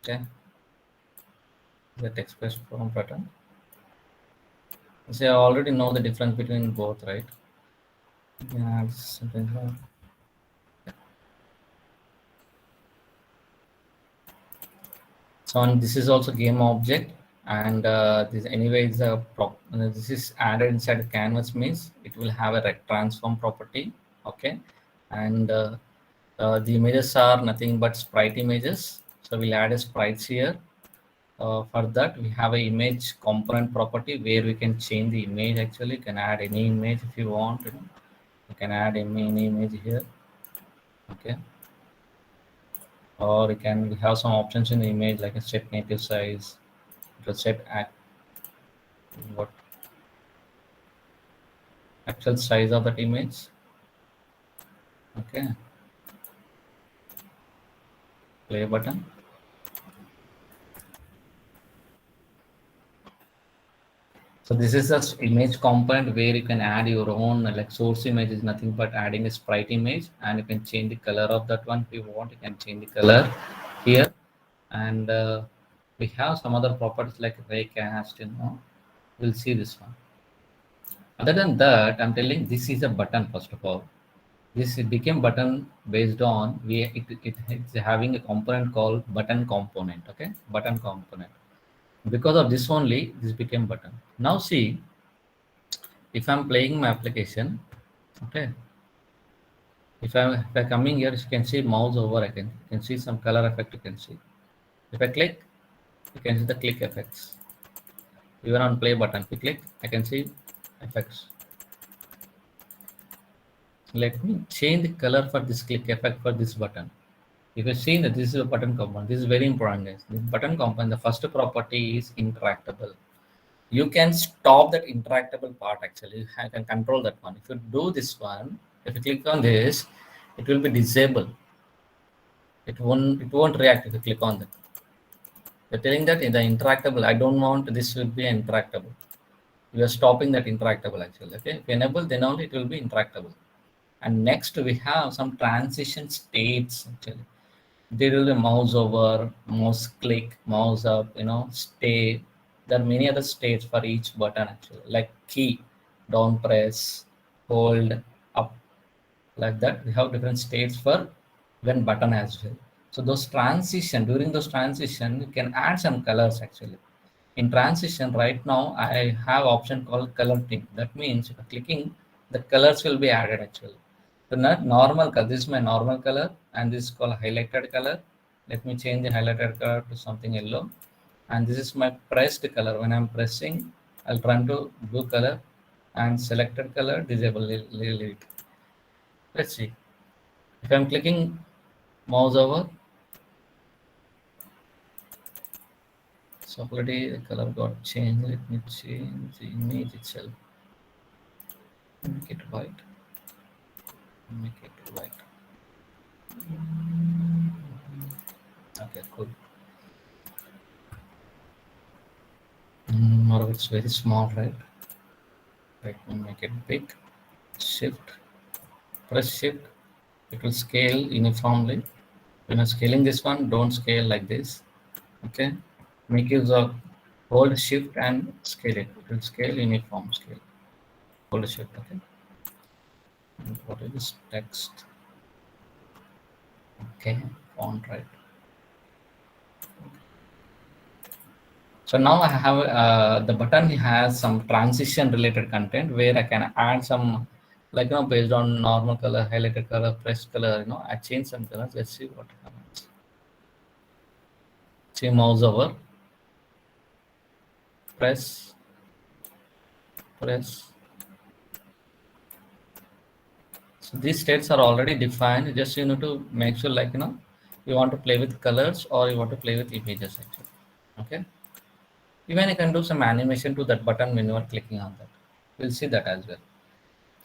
Okay. The text based form button. So I already know the difference between both, right? Yeah, something like so on, this is also game object, and this anyway is a this is added inside the canvas means it will have a rect transform property. Okay, and the images are nothing but sprite images, so we'll add a sprites here. For that we have a image component property where we can change the image. Actually, you can add any image if you want. You can add any image here. Okay, or we have some options in the image like a set native size, to set what actual size of that image. Okay, play button. So this is a image component where you can add your own like source image is nothing but adding a sprite image, and you can change the color of that one if you want. You can change the color here, and we have some other properties like raycast. We'll see this one. Other than that, I'm telling this is a button first of all. This became button based on it's having a component called button component. Okay, button component. Because of this only, this became button. Now see, if I'm playing my application, okay, if I coming here, you can see mouse over. You can see some color effect. You can see. If I click, you can see the click effects. Even on play button, if you click, I can see effects. Let me change the color for this click effect for this button. If you've seen that this is a button component, this is very important, guys. This button component, the first property is interactable. You can stop that interactable part actually. You can control that one. If you do this one, if you click on this, it will be disabled. It won't react if you click on that. You're telling that in the interactable, I don't want this will be interactable. You are stopping that interactable actually. Okay, if you enable, then only it will be interactable. And next we have some transition states actually. There will be mouse over, mouse click, mouse up, stay. There are many other states for each button actually, like key, down press, hold, up, like that. We have different states for when button as well. So those transition, during those transition, you can add some colors actually. In transition right now, I have option called color tint. That means if I'm clicking, the colors will be added actually. So not normal color, this is my normal color and this is called highlighted color. Let me change the highlighted color to something yellow. And this is my pressed color. When I'm pressing, I'll turn to blue color and selected color, disable it. Let's see. If I'm clicking mouse over, so already the color got changed. Let me change the image itself. Make it white. Make it white. Okay, cool. Or it's very small, right? Let me make it big. Shift. Press shift. It will scale uniformly. When you're scaling this one, don't scale like this. Okay. Make use of hold shift and scale it. It will scale uniform scale. Hold shift. Okay. And what is this text? Okay. Font right. So now I have the button has some transition related content where I can add some, like, based on normal color, highlighted color, pressed color, I change some colors. Let's see what happens. See mouse over, press, press. So these states are already defined. Just you need to make sure, like, you want to play with colors or you want to play with images actually. Okay. Even you can do some animation to that button when you are clicking on that. We'll see that as well.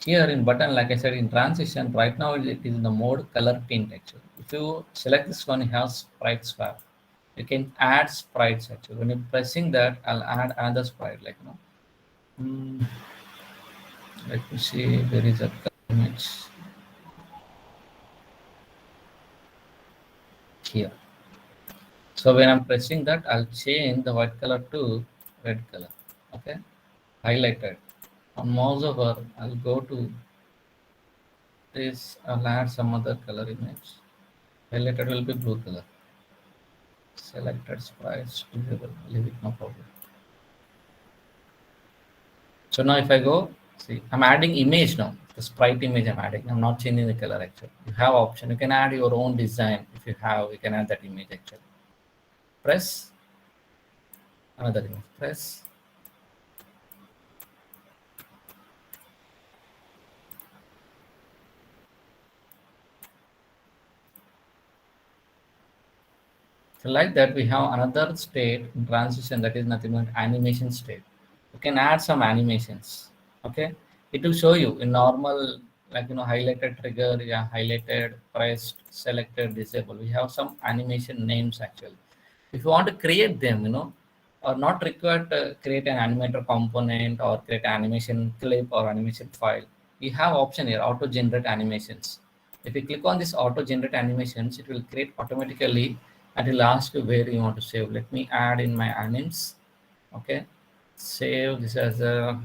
Here in button, like I said, in transition, right now it is in the mode color tint actually. If you select this one, it has sprite swap. You can add sprites actually. When you're pressing that, I'll add another sprite, like, mm, let me see, there is a color image here. So when I'm pressing that, I'll change the white color to red color. Okay, highlighted. On mouse over, I'll go to this, I'll add some other color image. Highlighted will be blue color. Selected sprites, visible, leave it, no problem. So now if I go, see, I'm adding image now. The sprite image I'm adding. I'm not changing the color actually. You have option. You can add your own design. If you have, you can add that image actually. Press another image. Press. So like that, we have another state in transition that is nothing but animation state. You can add some animations. Okay, it will show you in normal, like, highlighted trigger, yeah, highlighted, pressed, selected, disabled. We have some animation names actually. If you want to create them, or not required to create an animator component or create an animation clip or animation file, you have option here, auto generate animations. If you click on this auto generate animations, it will create automatically and it will ask you where you want to save. Let me add in my animes. Okay, save this as a,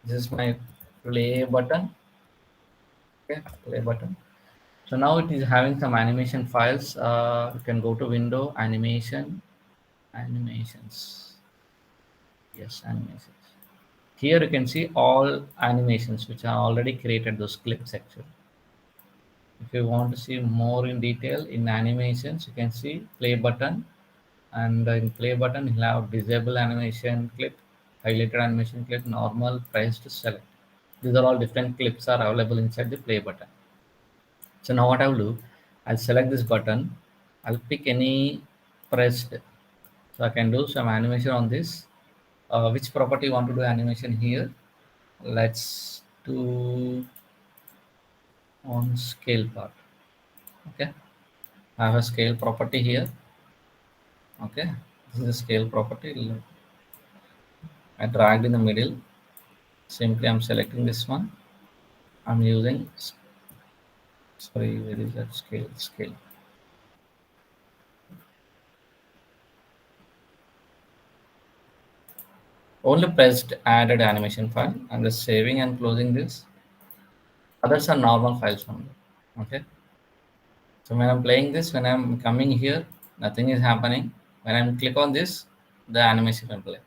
this is my play button. Okay, play button. So now it is having some animation files. You can go to window, animation, animations. Yes, animations. Here you can see all animations which are already created, those clips actually. If you want to see more in detail in animations, you can see play button, and in play button you'll have disable animation clip, highlighted animation clip, normal, price to select. These are all different clips are available inside the play button. So now what I will do, I'll select this button, I'll pick any pressed. So I can do some animation on this. Which property you want to do animation here? Let's do on scale part. Okay, I have a scale property here. Okay, This is the scale property. I dragged in the middle. Simply I'm selecting this one. I'm using, sorry, where is that scale? Only pressed added animation file. I'm just saving and closing this. Others are normal files only. Okay. So when I'm playing this, when I'm coming here, nothing is happening. When I click on this, the animation will play.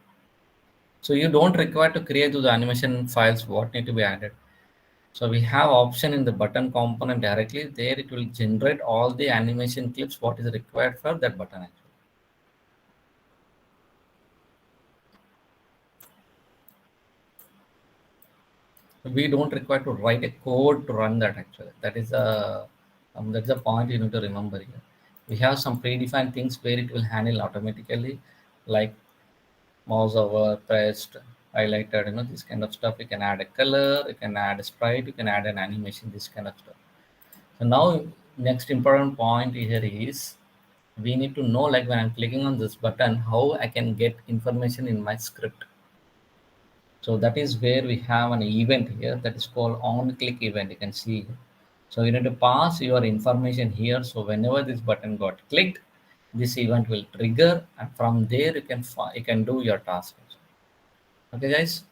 So you don't require to create those animation files what need to be added. So we have option in the button component directly. There it will generate all the animation clips what is required for that button actually. We don't require to write a code to run that actually. That's a point you need to remember here. We have some predefined things where it will handle automatically, like mouse over, pressed, highlighted, this kind of stuff. You can add a color, you can add a sprite, you can add an animation, this kind of stuff. So now next important point here is we need to know, like when I'm clicking on this button, how I can get information in my script. So that is where we have an event here that is called on click event. You can see. So you need to pass your information here. So whenever this button got clicked, this event will trigger, and from there you can do your task. Okay, guys.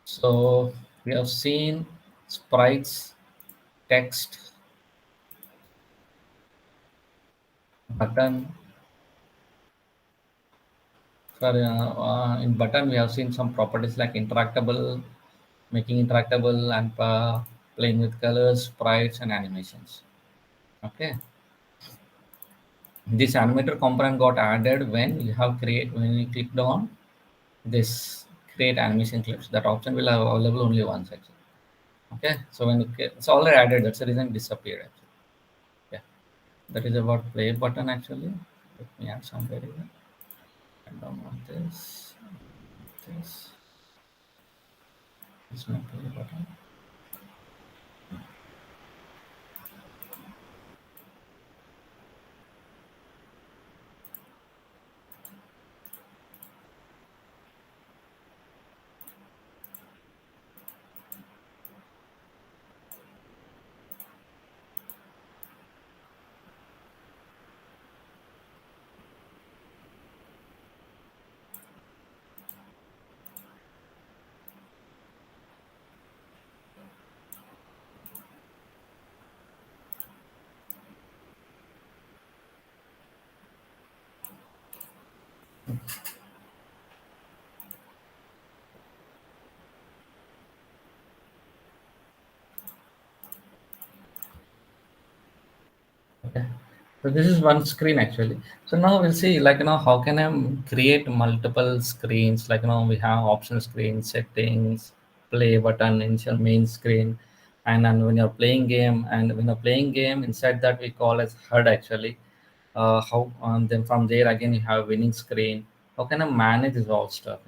So we have seen sprites, text, button. In button, we have seen some properties like interactable, making interactable, and playing with colors, sprites, and animations. Okay. This animator component got added when you clicked on this create animation clips. That option will have available only once actually. Okay. So it's already added. That's the reason it disappeared actually. Yeah. That is about play button actually. Let me add some variable. I don't want this. This is my play button. Okay. So this is one screen actually. So now we'll see like how can I create multiple screens, like we have option screen, settings, play button, initial main screen, and then when you're playing game, and when you're playing game inside that we call as HUD actually. How then from there again you have winning screen. How can I manage this all stuff?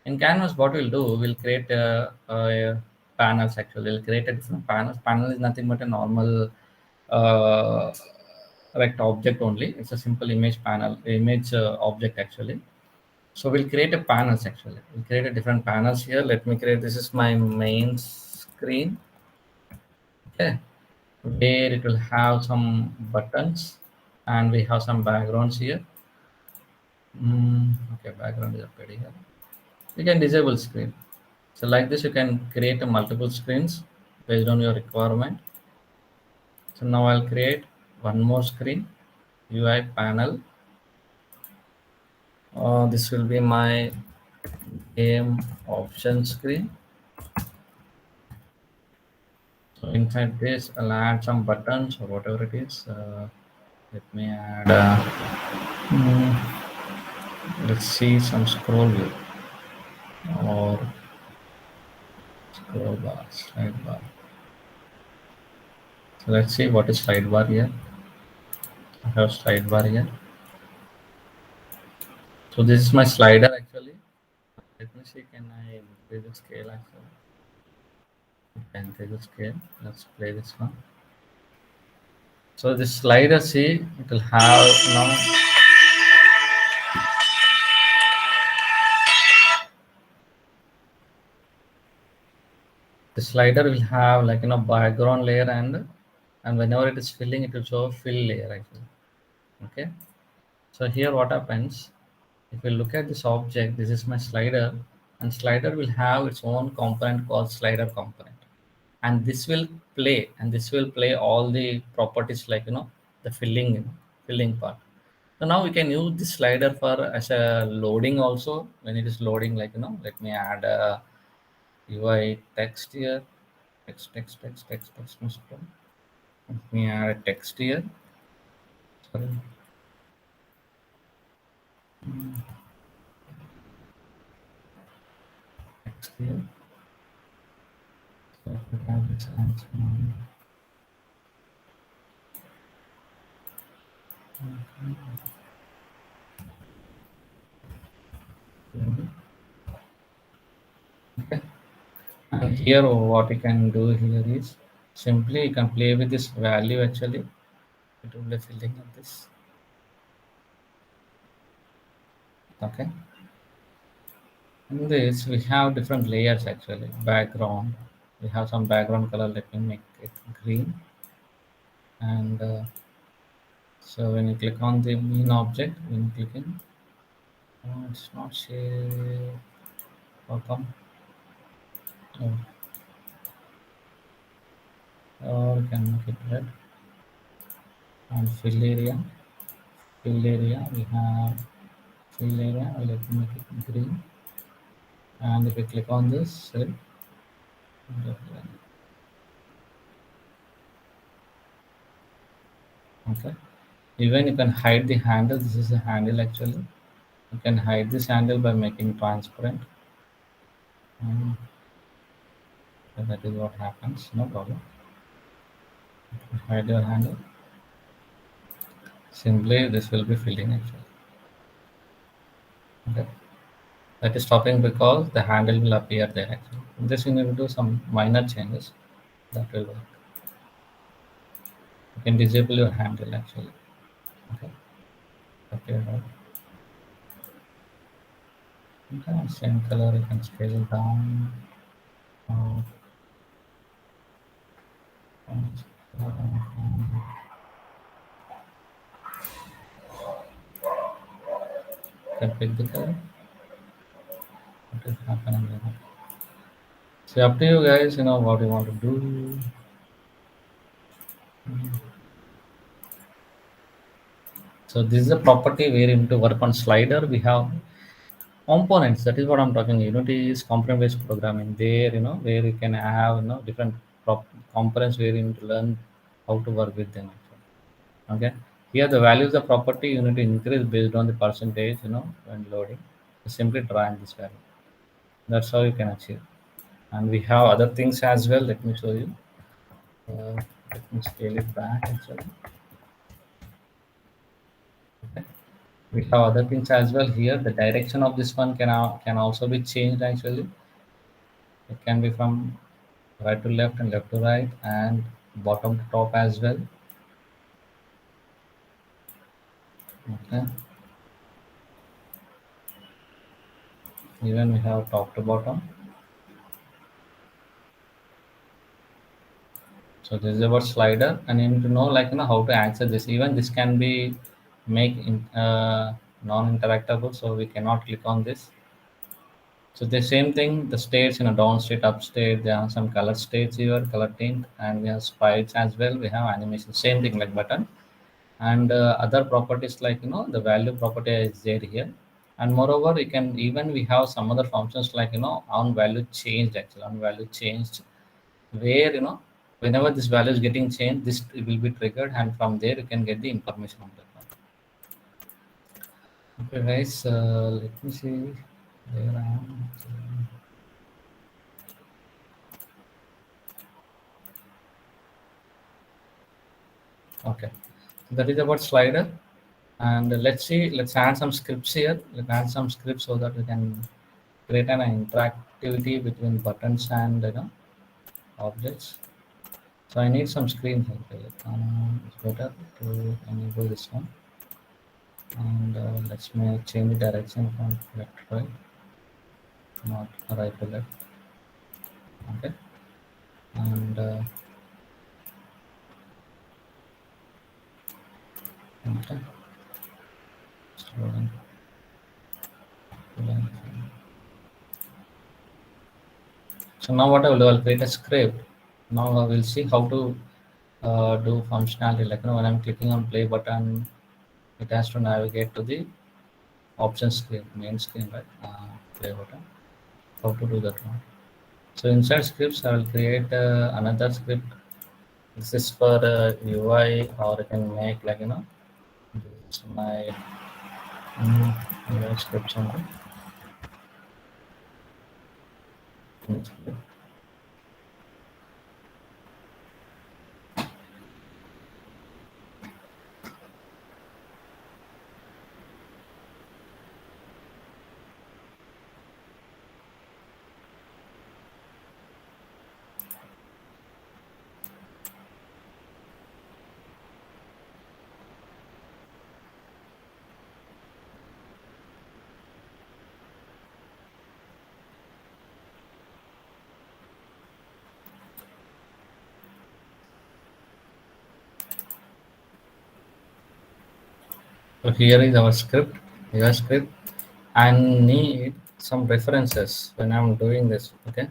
In Canvas, what we'll do, we'll create panels actually. We'll create a different panels. Panel is nothing but a normal uh, rect object only. It's a simple image panel, image object actually. So we'll create a panels actually. We'll create a different panels here. Let me create, this is my main screen. Okay. Where it will have some buttons and we have some backgrounds here. Okay, background is already here. You can disable screen. So like this, you can create a multiple screens based on your requirement. So now I'll create one more screen, UI panel. This will be my game option screen. So inside this, I'll add some buttons or whatever it is. Let me add, let's see some scroll view or scroll bar, slide bar. So let's see what is slide bar here. I have slide bar here. So this is my slider actually. Let me see, can I increase the scale actually? Okay, increase the scale. Let's play this one. So this slider, see, it will have now. The slider will have like background layer, and whenever it is filling, it will show fill layer actually. Okay. So here what happens, if you look at this object, this is my slider, and slider will have its own component called slider component, and this will play all the properties like the filling, filling part. So now we can use this slider for as a loading also. When it is loading, like let me add a UI text here, text. Let me add a text here. Sorry. Text here. So if we have this answer, okay. And here what you can do here is simply you can play with this value actually. It will be filling in this. Okay. In this we have different layers actually. Background. We have some background color. Let me make it green. And so when you click on the main object, when you click in, oh, it's not share. How come? Oh, or you can make it red. And fill area. Fill area. We have fill area. Let me make it green. And if you click on this, select. Okay. Even you can hide the handle. This is a handle actually. You can hide this handle by making transparent. Um, so that is what happens. No problem. Hide your handle. Simply this will be filling actually. Okay. That is stopping because the handle will appear there actually. This you need to do some minor changes. That will work. You can disable your handle actually. Okay. Appear right. Okay. Same color. You can scale it down. Uh, can pick the color. What is happening there? So up to you guys. What you want to do. So this is a property where you need to work on slider. We have components. That is what I'm talking. Unity is component-based programming. There, where you can have different components where you need to learn how to work with them. Okay. Here the values of property you need to increase based on the percentage. When loading, simply drag this value. That's how you can achieve. And we have other things as well. Let me show you. Let me scale it back actually. Okay. We have other things as well here. The direction of this one can also be changed actually. It can be from right to left and left to right and bottom to top as well. Okay. Even we have top to bottom. So this is about slider, and you need to know how to access this. Even this can be make non-interactable, so we cannot click on this. So the same thing, the states, down state, up state, there are some color states here, color tint, and we have sprites as well. We have animation, same thing like button, and other properties like the value property is there here. And moreover, you can even we have some other functions like on value changed actually on value changed, where whenever this value is getting changed, this will be triggered, and from there you can get the information on that one. Okay, guys, let me see. There I am. Okay, that is about slider. And let's see, let's add some scripts here. Let's add some scripts so that we can create an interactivity between buttons and objects. So I need some screen here. It's better to enable this one. And let's change the direction from left to right, not right to left. Okay. And okay. Slow down. Slow down. So now what I will do, I'll create a script. Now I will see how to do functionality. Like, when I'm clicking on play button, it has to navigate to the option screen, main screen, right? Play button. How to do that one? So inside scripts, I will create another script. This is for UI, or I can make, like, this is my UI scripts only. So here is our script, your script. I need some references when I'm doing this. Okay.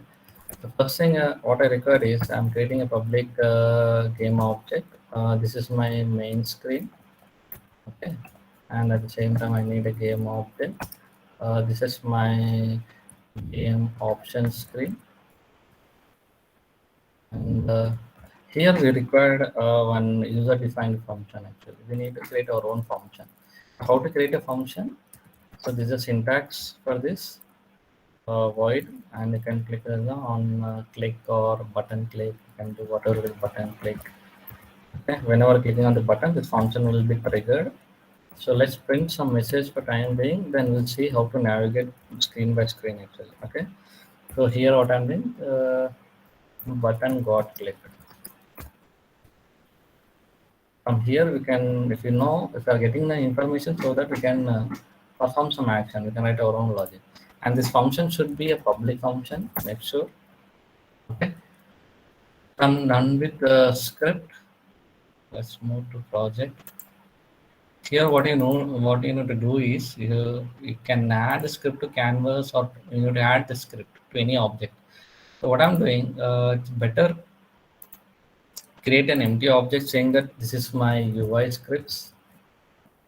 The first thing what I require is I'm creating a public game object. This is my main screen. Okay. And at the same time, I need a game object. This is my game option screen. And here we required one user-defined function. Actually, we need to create our own function. How to create a function? So this is syntax for this void, and you can click on click or button click. You can do whatever with button click. Okay, whenever clicking on the button, this function will be triggered. So let's print some message for time being. Then we'll see how to navigate screen by screen actually. Okay. So here what I'm doing, button got clicked. From here we can, if you are getting the information, so that we can perform some action. We can write our own logic, and this function should be a public function. Make sure. Okay, I'm done with the script. Let's move to project. Here, what you know to do is you can add the script to canvas, or you need to add the script to any object. So what I'm doing, it's better create an empty object saying that this is my UI scripts.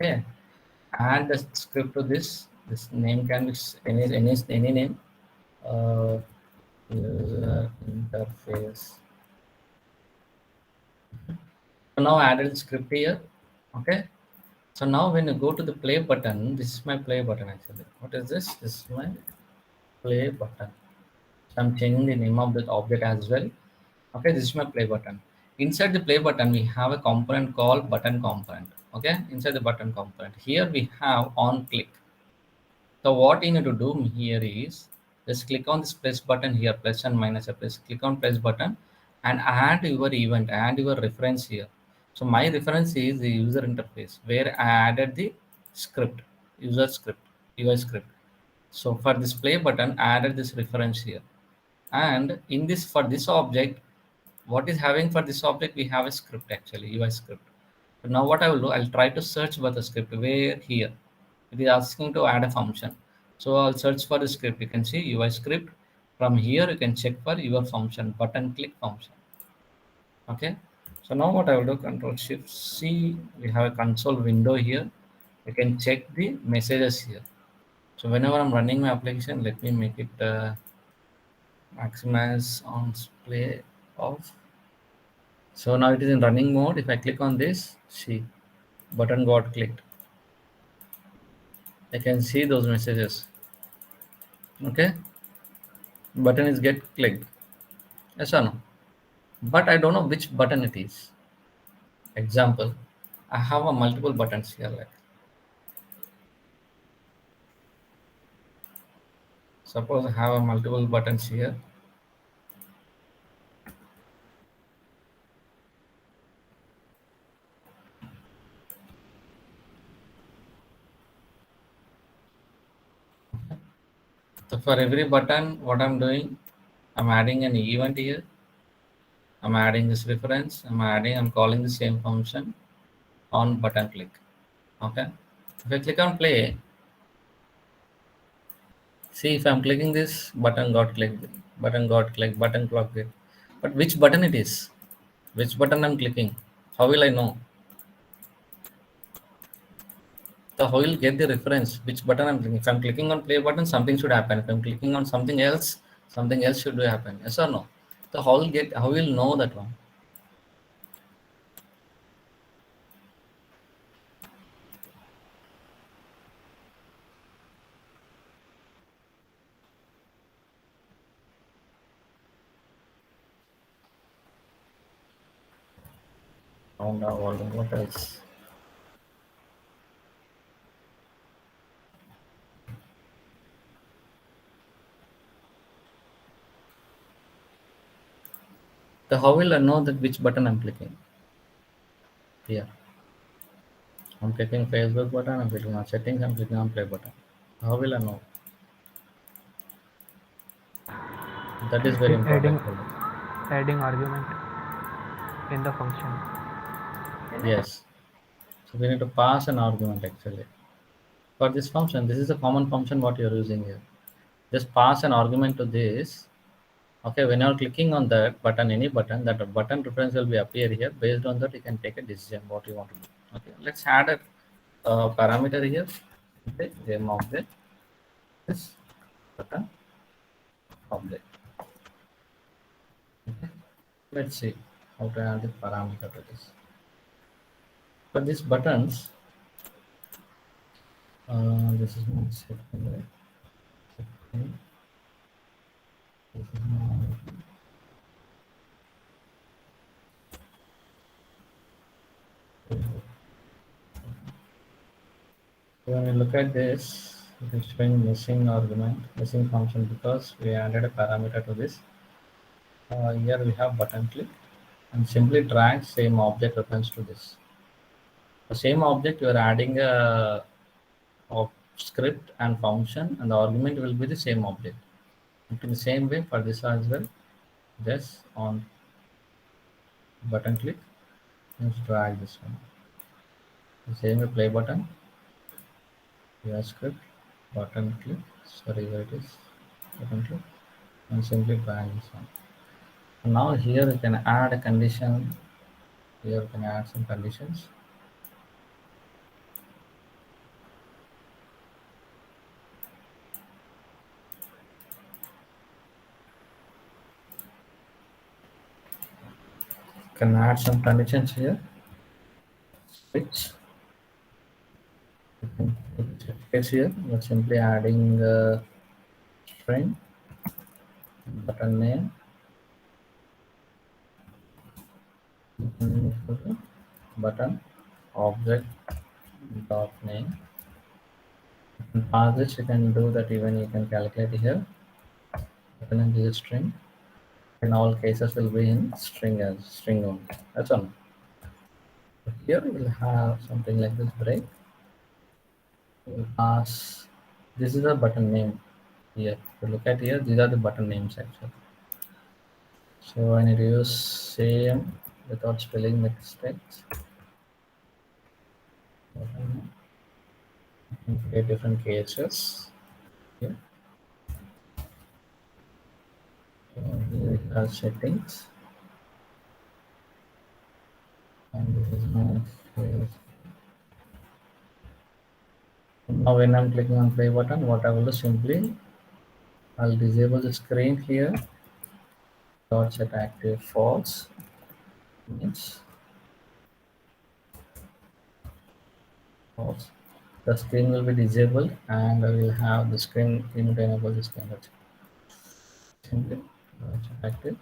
Okay, add the script to this. This name can be any name. Uh, User interface. So now I added the script here. Okay. So now when you go to the play button, this is my play button actually. What is this? This is my play button. So I'm changing the name of that object as well. Okay, this is my play button. Inside the play button, we have a component called button component. Okay, inside the button component. Here we have on click. So what you need to do here is just click on this plus button here, plus and minus, plus click on plus button and add your event, add your reference here. So my reference is the user interface where I added the script, user script, UI script. So for this play button, I added this reference here. And in this, for this object, what is having for this object, we have a script actually, UI script. So now what I will do, I'll try to search for the script where here. It is asking to add a function. So I'll search for the script. You can see UI script. From here, you can check for your function, button click function. Okay. So now what I will do, Control Shift C, we have a console window here. You can check the messages here. So whenever I'm running my application, let me make it maximize on display off. So now it is in running mode. If I click on this, see, button got clicked. I can see those messages. Okay, button is get clicked. Yes or no? But I don't know which button it is. Example, I have a multiple buttons here. Like suppose I have a multiple buttons here. So for every button, what I'm doing, I'm adding an event here. I'm adding this reference. I'm calling the same function on button click. Okay. If I click on play, see if I'm clicking this button got clicked. But which button it is? Which button I'm clicking? How will I know? So how will get the reference? Which button I'm clicking? If I'm clicking on play button, something should happen. If I'm clicking on something else should happen. Yes or no? So how will know that one? Found out what else? So how will I know that which button I'm clicking? Here. I'm clicking Facebook button, I'm clicking on settings, I'm clicking on play button. How will I know? That is very important adding actually. adding argument in the function. Yes. So we need to pass an argument actually. For this function, this is a common function what you're using here. Just pass an argument to this. Okay, when you're clicking on that button, any button, that button reference will be appear here. Based on that, you can take a decision what you want to do. Okay, let's add a parameter here. Okay, game object this button object. Okay, let's see how to add the parameter to this. For these buttons, this is my setting, right? Setting. This is my when we look at this, it is showing missing argument, missing function because we added a parameter to this. Here we have button click and simply drag same object reference to this. The same object you are adding a script and function and the argument will be the same object. In the same way for this as well, just on button click, just drag this one. The same way play button, your script, button click, sorry where it is, button click and simply drag this one. And now here you can add a condition, here you can add some conditions. You can add some conditions here, which certificates here, we're simply adding string, button name, button object dot name. And pass this, you can do that even you can calculate here. Button name is a string. In all cases will be in string as string only. That's all. So here we'll have something like this break. We'll pass this is a button name here. If you look at here, these are the button names actually. So I need to use same without spelling mistakes. Create different cases. Here. So here we have settings. And this is my case. Now when I'm clicking on play button, what I will do simply, I'll disable the screen here. Dot set active false means false. The screen will be disabled and I will have the screen to enable the screen. That's it. Simply dot set active.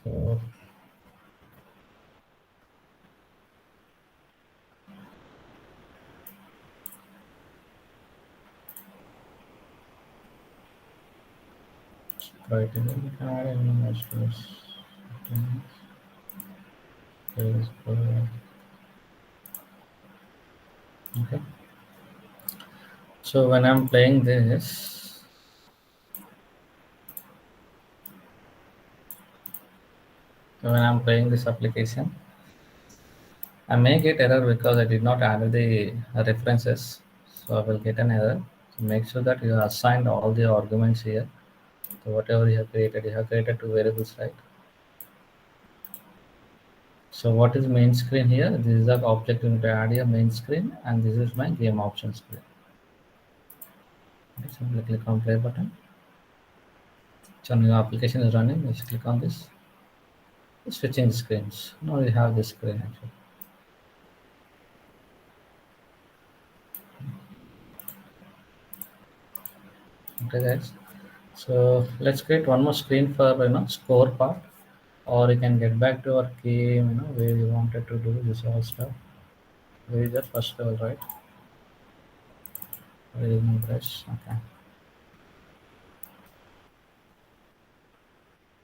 So right in the card and masters. Okay. So when I'm playing this, application, I may get error because I did not add the references. So I will get an error. So make sure that you have assigned all the arguments here. So whatever you have created two variables, right? So what is main screen here? This is the object you need to add here, main screen, and this is my game option screen. Okay, simply click on play button. So new application is running. Just click on this. Switching screens. Now you have this screen actually. Okay, guys. So let's create one more screen for score part, or you can get back to our game. Where you wanted to do this all stuff. Where is the first level, right? Where is my brush? Okay.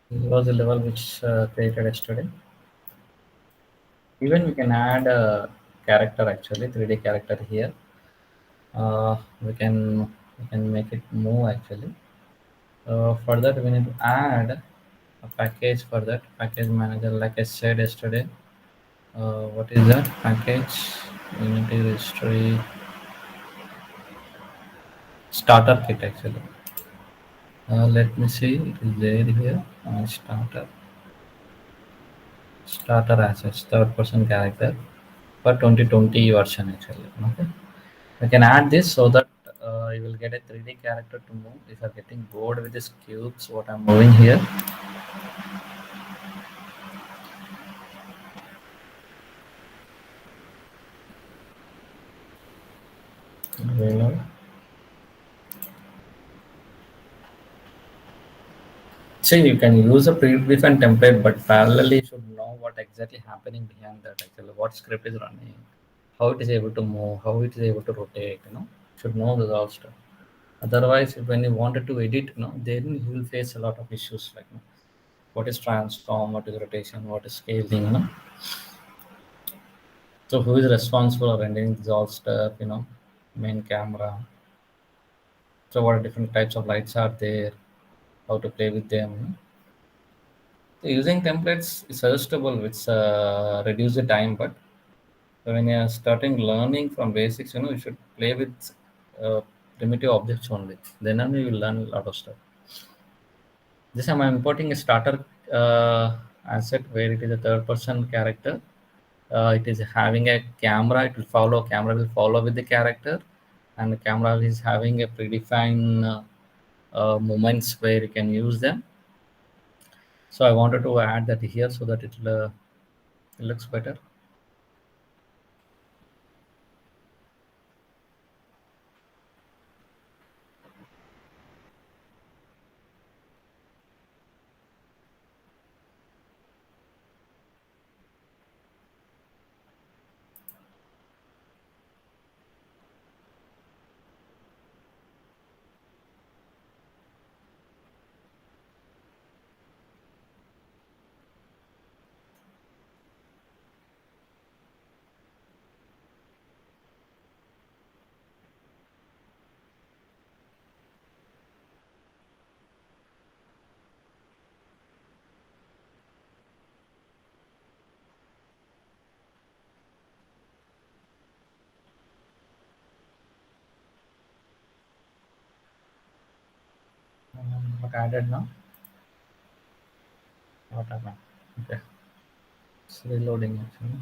This was the level which created yesterday. Even we can add a character actually, 3D character here. We can make it move actually. For that we need to add a package for that package manager. Like I said yesterday, what is that package? Unity history starter kit actually. Let me see. It is there here. Starter assets, third person character for 2020 version actually. Okay. We can add this so that you will get a 3D character to move. If you are getting bored with these cubes, what I'm moving here, reload. See, you can use a predefined template, but parallelly you should know what exactly happening behind that actually, what script is running, how it is able to move, how it is able to rotate, should know this all stuff. Otherwise, when you wanted to edit, then you will face a lot of issues like what is transform, what is rotation, what is scaling. So who is responsible for rendering this all stuff, main camera. So what different types of lights are there, how to play with them. So using templates is suggestible, which reduce the time, but when you're starting learning from basics, you should play with uh, primitive objects only. Then only you will learn a lot of stuff. This time I'm importing a starter asset where it is a third person character. It is having a camera. It will follow. Camera will follow with the character, and the camera is having a predefined moments where you can use them. So I wanted to add that here so that it looks better. What added now? What happened? Okay, it's reloading actually.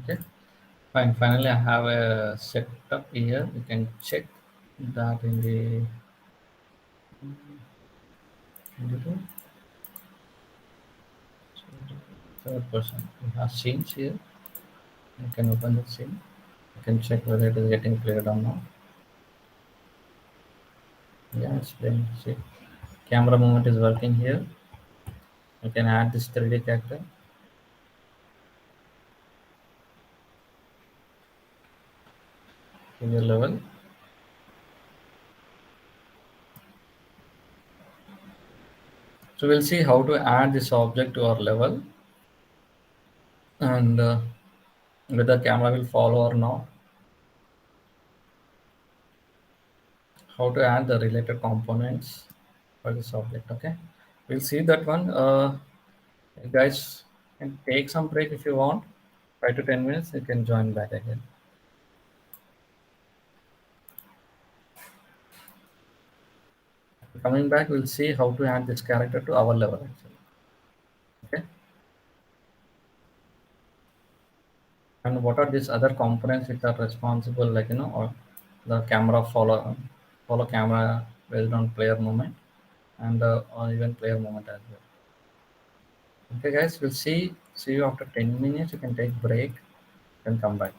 Okay, fine. Finally, I have a setup here. You can check that in the editor. Third person. We have scenes here. You can open the scene. You can check whether it is getting cleared or not. Yeah, it's playing. See, camera movement is working here. You can add this 3D character to your level. So we'll see how to add this object to our level, and whether camera will follow or not. How to add the related components for this object. Okay, we'll see that one. You guys can take some break if you want. 5 to 10 minutes. You can join back again. Coming back, we'll see how to add this character to our level actually. Okay, and what are these other components which are responsible, like or the camera follow camera based on player movement, and or even player movement as well. Okay, guys, we'll see you after 10 minutes. You can take break, then come back.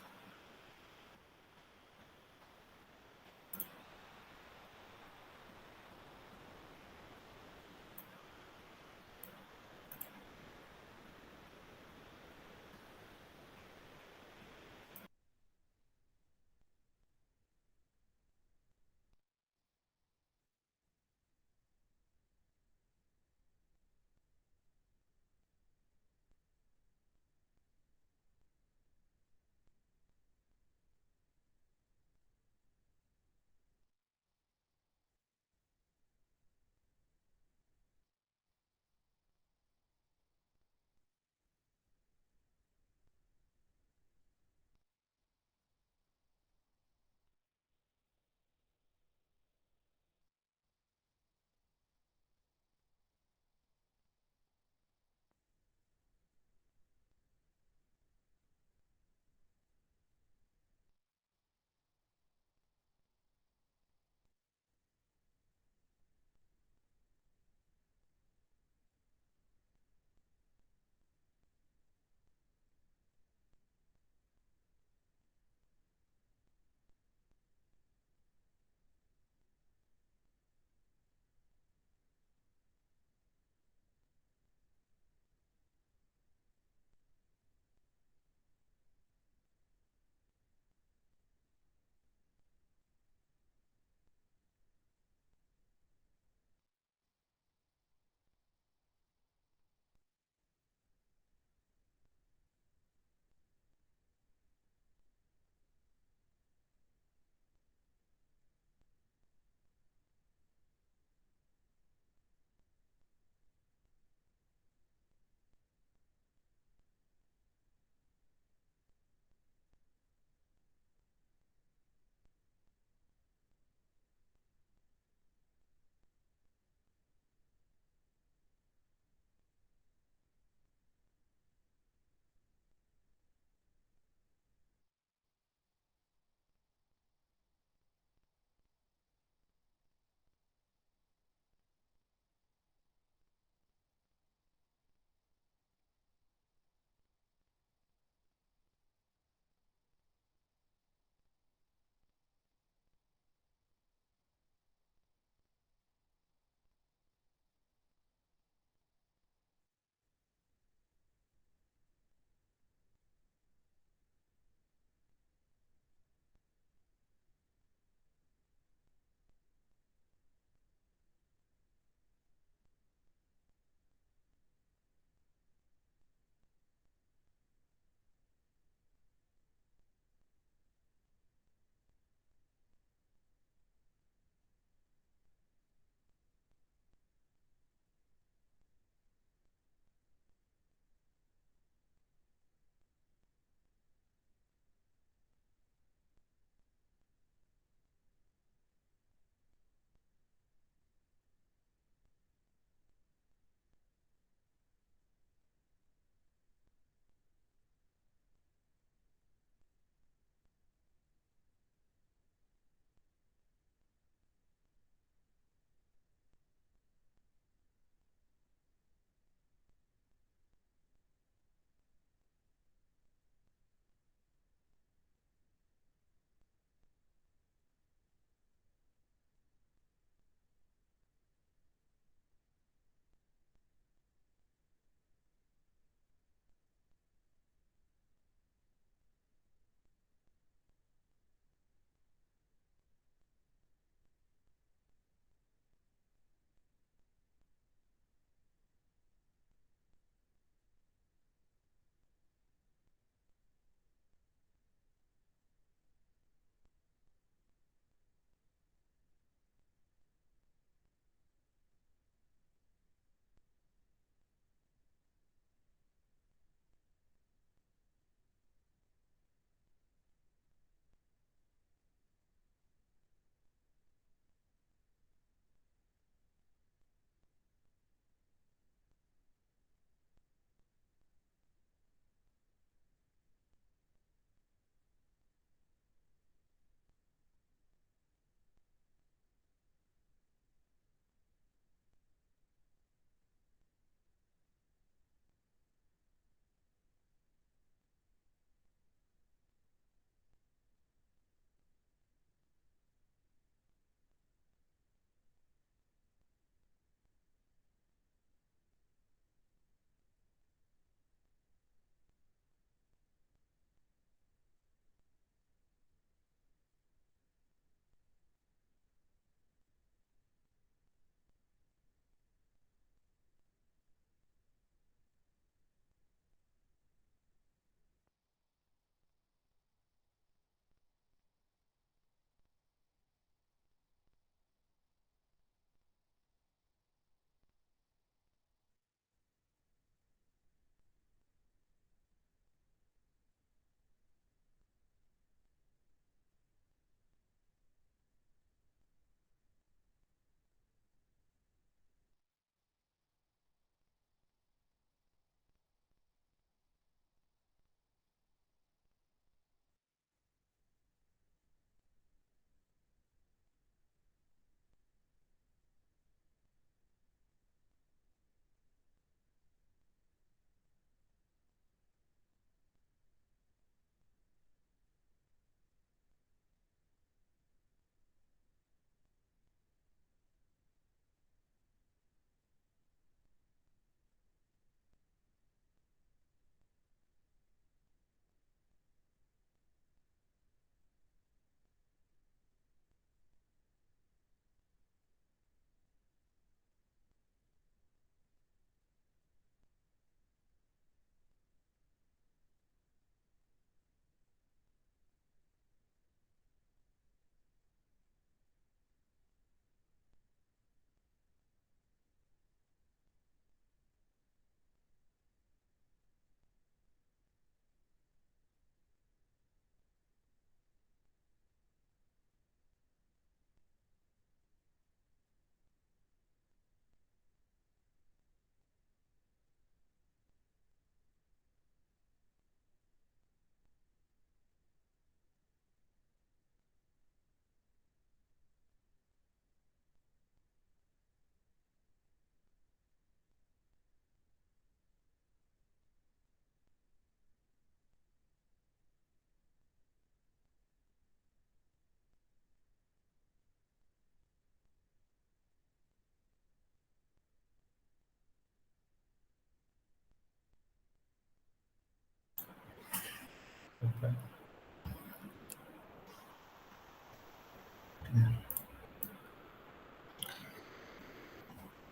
Okay.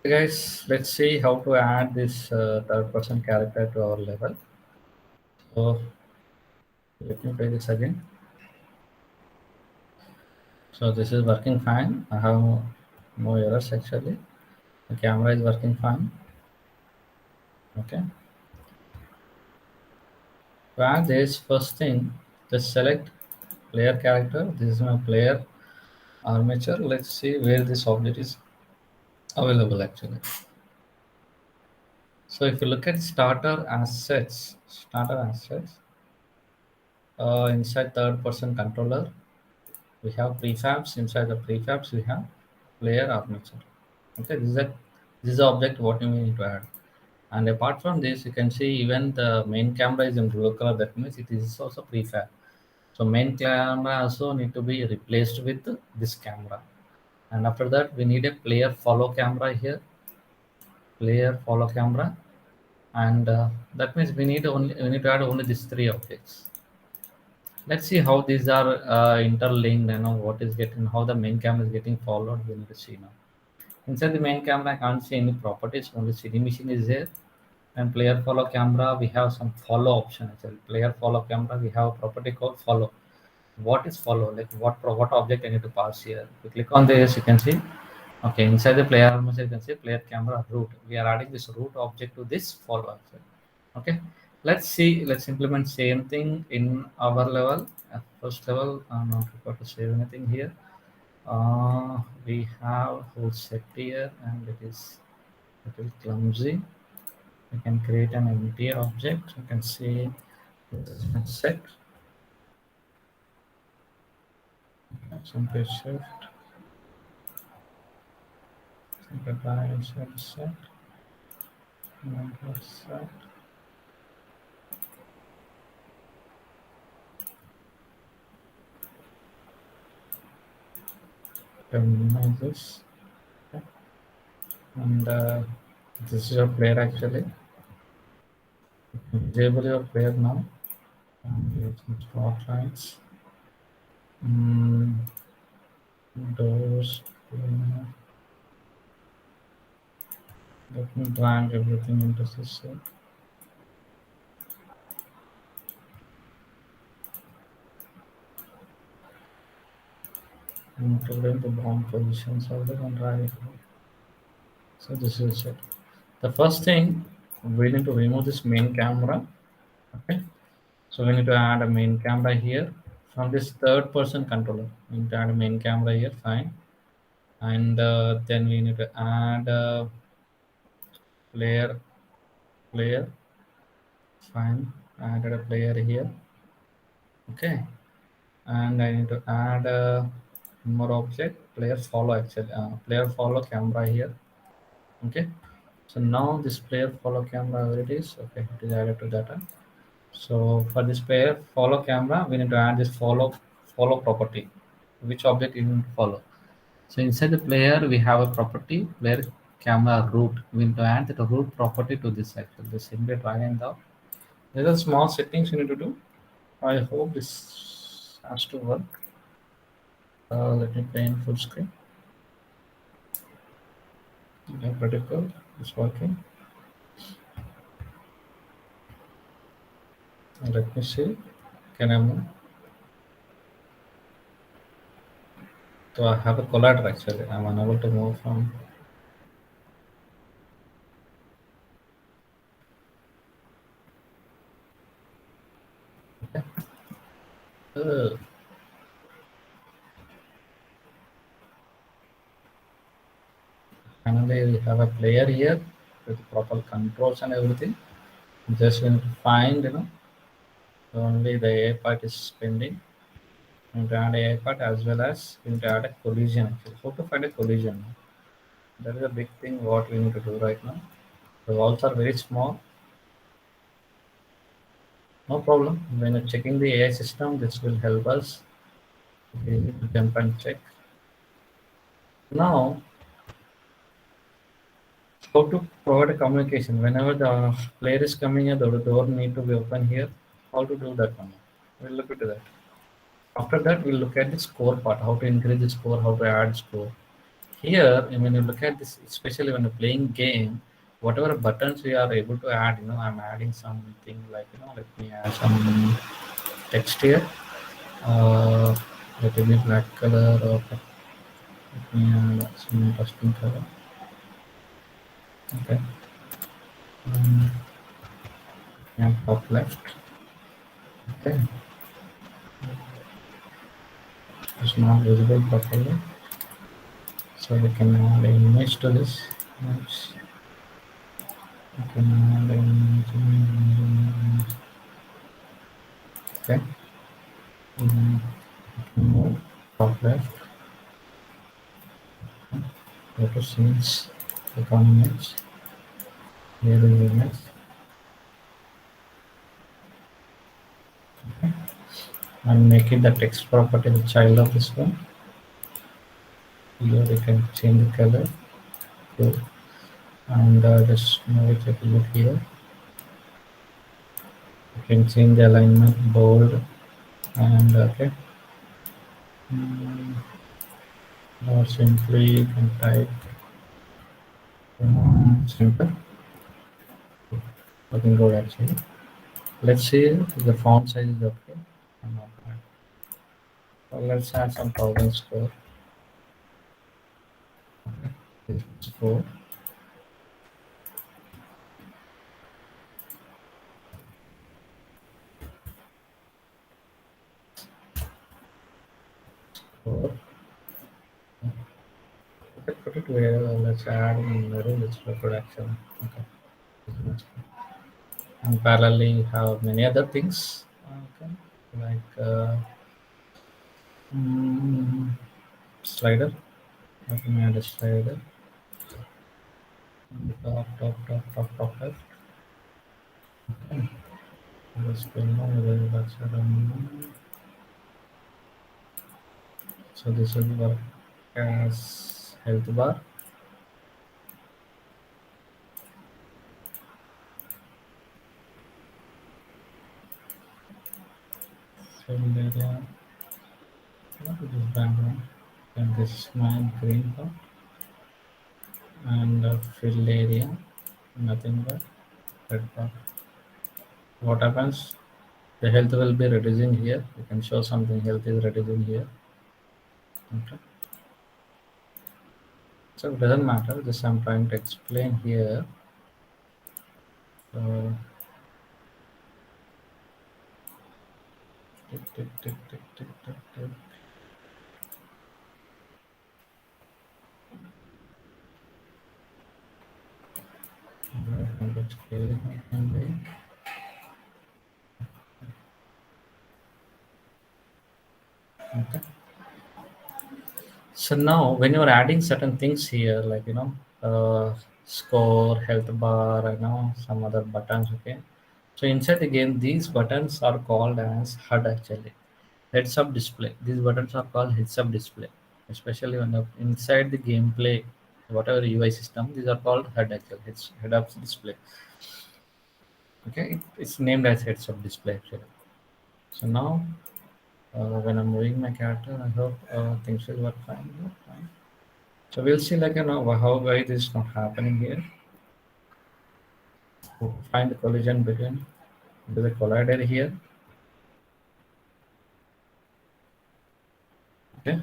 Guys, let's see how to add this third person character to our level. So let me play this again. So this is working fine. I have no errors actually. The camera is working fine. Okay. To add this, first thing, just select player character. This is my player armature. Let's see where this object is available actually. So if you look at starter assets, inside third person controller, we have prefabs. Inside the prefabs, we have player armature. Okay, this is the object what we need to add. And apart from this, you can see even the main camera is in blue color. That means it is also prefab. So main camera also need to be replaced with this camera. And after that, we need a player follow camera here. Player follow camera, and that means we need to add only these three objects. Let's see how these are interlinked. You know what is getting how the main camera is getting followed. We need to see now. Inside the main camera, I can't see any properties. Only CD machine is there. And player follow camera, we have some follow option. Actually, player follow camera, we have a property called follow. What is follow? Like what object I need to pass here? If you click on this, you can see. Okay, inside the player armature, you can see player camera root. We are adding this root object to this follow actually. Okay, let's see. Let's implement same thing in our level. At first level, I'm not required to save anything here. We have whole set here, and it is a little clumsy. We can create an empty object. You can see set, some page shift, simplify set, set, minimize this, okay. And this is your player actually. Disable your player now. And some spotlights. Mm, doors. Let me drag everything into this set. Including the bound positions of the and drag it. So this is it. The first thing we need to remove this main camera. Okay. So we need to add a main camera here from this third person controller. We need to add a main camera here, fine. And then we need to add a player, player, fine. Added a player here, okay. And I need to add more object, player follow actually, player follow camera here, okay. So now this player follow camera, where it is, okay, it is added to data. So for this player follow camera, we need to add this follow property. Which object you need to follow? So inside the player, we have a property player camera root. We need to add the root property to this actually. Just simply drag and drop. There are small settings you need to do. I hope this has to work. Let me play in full screen. Okay, pretty good. It's working. Let me see. Can I move? So I have a collider actually. I'm unable to move from. Okay. Uh, Finally, we have a player here with proper controls and everything. Just we need to find, only the A part is pending. We need to add a part as well as we need to add a collision. Actually, how to find a collision? That is a big thing what we need to do right now. The walls are very small. No problem. When you're checking the AI system, this will help us. We need to jump and check. Now, how to provide a communication? Whenever the player is coming here, the door need to be open here. How to do that one? We'll look into that. After that, we'll look at the score part, how to increase the score, how to add score. Here, when you look at this, especially when you're playing game, whatever buttons we are able to add, I'm adding something like, let me add some text here. Uh, Let it be black color, or let me add some interesting color. Okay. Um, and top left. Okay. It's not visible properly. So we can add an image to this. Image. We can add an image. Okay. Move top left. Go to scenes. Click on image. Here is image. And make it the text property, the child of this one. Here we can change the color. Good. And just now we take a look here. You can change the alignment, bold, and okay. Or simply you can type simple. Looking good actually. Let's see if the font size is okay. I'm not bad. So let's add some thousand score. Okay. Score. Score. Okay, put it where let's add in middle display production. Okay. And parallelly have many other things. Okay. Like mm, slider. Let me add a slider. Top left. Okay. So this will work as health bar. Fill area. What is this background? And this is my green part. And fill area. Nothing but red part. What happens? The health will be reducing here. You can show something health is reducing here. Okay. So it doesn't matter. Just I'm trying to explain here. So tick, tick, tick, tick, tick, tick, tick. Okay. So now when you're adding certain things here, like score, health bar, some other buttons, okay. So inside the game, these buttons are called as HUD actually. Heads up display. These buttons are called heads up display. Especially when you're inside the gameplay, whatever UI system, these are called HUD actually, head up display. Okay, it's named as heads up display actually. So now when I'm moving my character, I hope things will work fine. Yeah, fine. So we'll see how why this is not happening here. Find the collision between the collider here. Okay.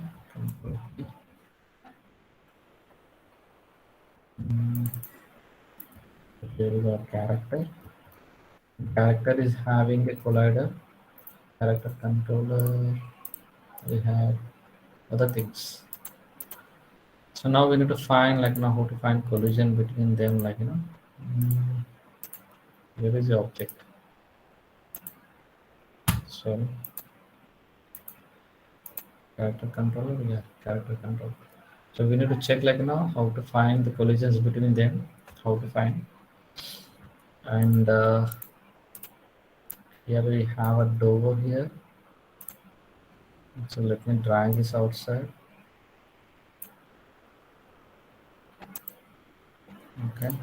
Mm, here is our character. Character is having a collider. Character controller. We have other things. So now we need to find how to find collision between them mm, where is the object? Sorry. Character controller, yeah, character controller. So we need to check how to find the collisions between them, how to find, and here we have a door here. So let me drag this outside. Okay,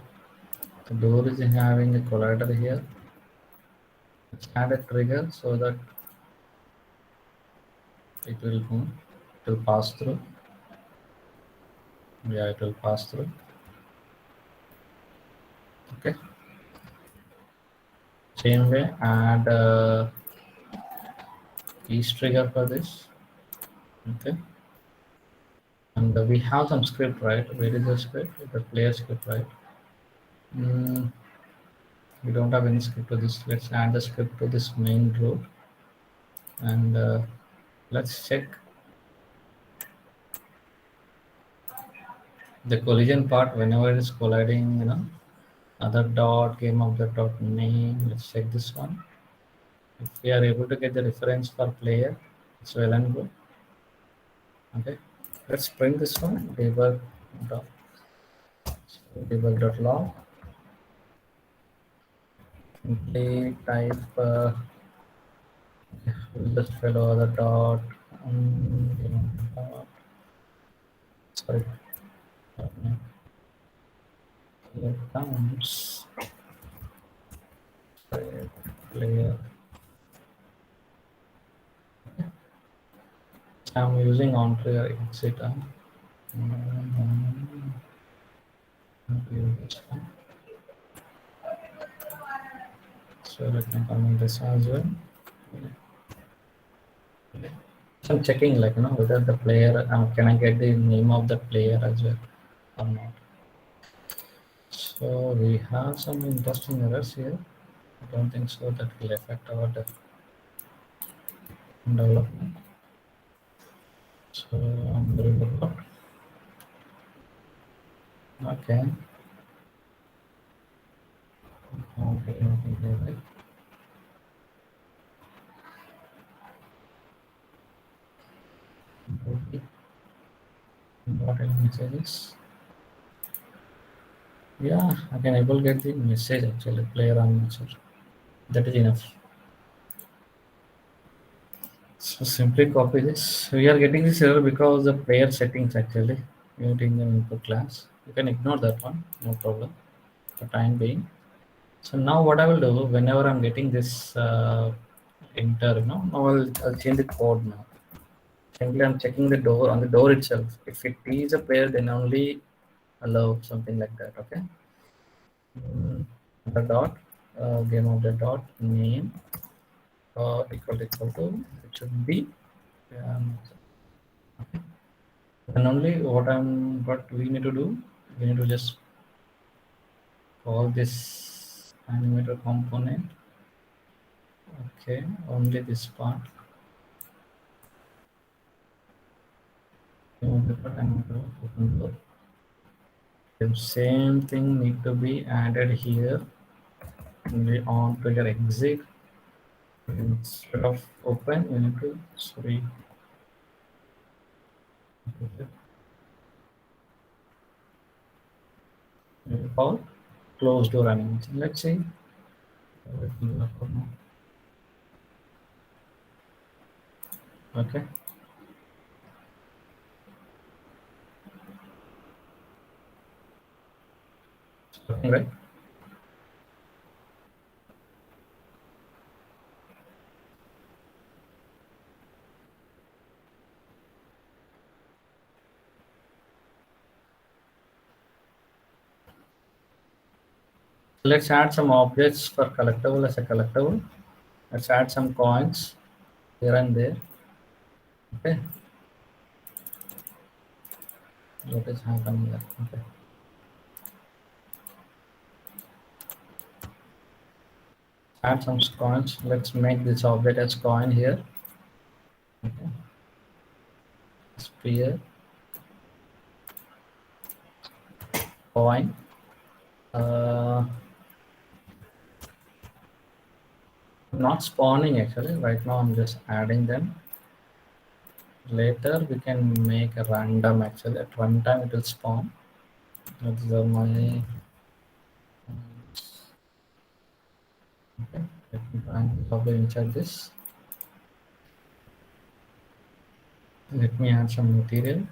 the door is having a collider here. Let's add a trigger so that it will pass through. Yeah, it will pass through. Okay. Same way, add each trigger for this. Okay. And we have some script, right? Where is the script? The player script, right? Mm, we don't have any script to this. Let's add the script to this main root, and let's check the collision part whenever it is colliding. Other dot game of the dot name. Let's check this one. If we are able to get the reference for player, it's well and good. Okay, let's print this one. Debug.log. Simply type. We'll just follow the dot. Dot. Sorry. Here comes player. I'm using on player exit. So let me comment this as well. So I'm checking whether the player can I get the name of the player as well or not. So we have some interesting errors here. I don't think so that will affect our development. So I'm going to put okay. Okay. Important messages. Yeah, I can able get the message actually, player on message. That is enough. So simply copy this. We are getting this error because the player settings actually using the input class. You can ignore that one, no problem. For time being. So now what I will do whenever I'm getting this enter, now I'll change the code now. Simply I'm checking the door on the door itself. If it is a player, then only allow something like that. Okay. The dot game of the dot name equal to it should be and only what we need to do, we need to just call this animator component. Okay, only this part. The same thing need to be added here only on trigger exit. Instead of open, you need to call close door animation. Let's see. Okay. Right. Let's add some objects for collectible as a collectible. Let's add some coins here and there. Okay. What is happening here? Okay. Add some coins. Let's make this object as coin here. Okay. Sphere. Coin. Not spawning actually. Right now I'm just adding them. Later we can make a random actually. At runtime it will spawn. That's my okay. Let me try and probably insert this. Let me add some material.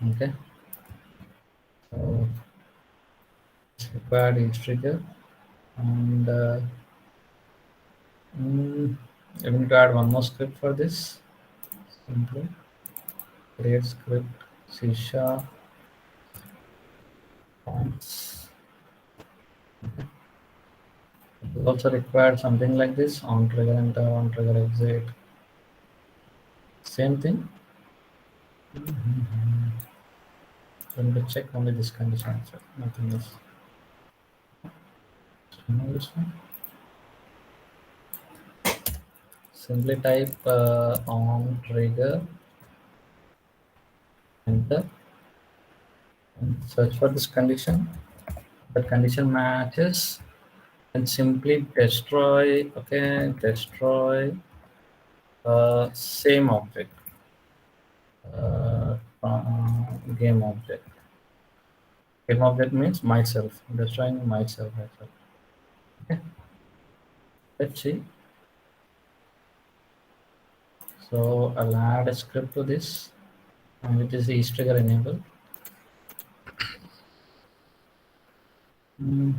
Okay. So it's required each trigger and Mm, I need to add one more script for this. Simply create script C sharp fonts. It also required something like this on trigger enter, on trigger exit. Same thing. I need to check only this condition answer, nothing else. This one. Simply type on trigger enter and search for this condition. The condition matches and simply destroy. Okay, destroy same object, game object. Game object means myself. Destroying myself as well. Okay, let's see. So I'll add a script to this, and which is the each trigger enable. Mm,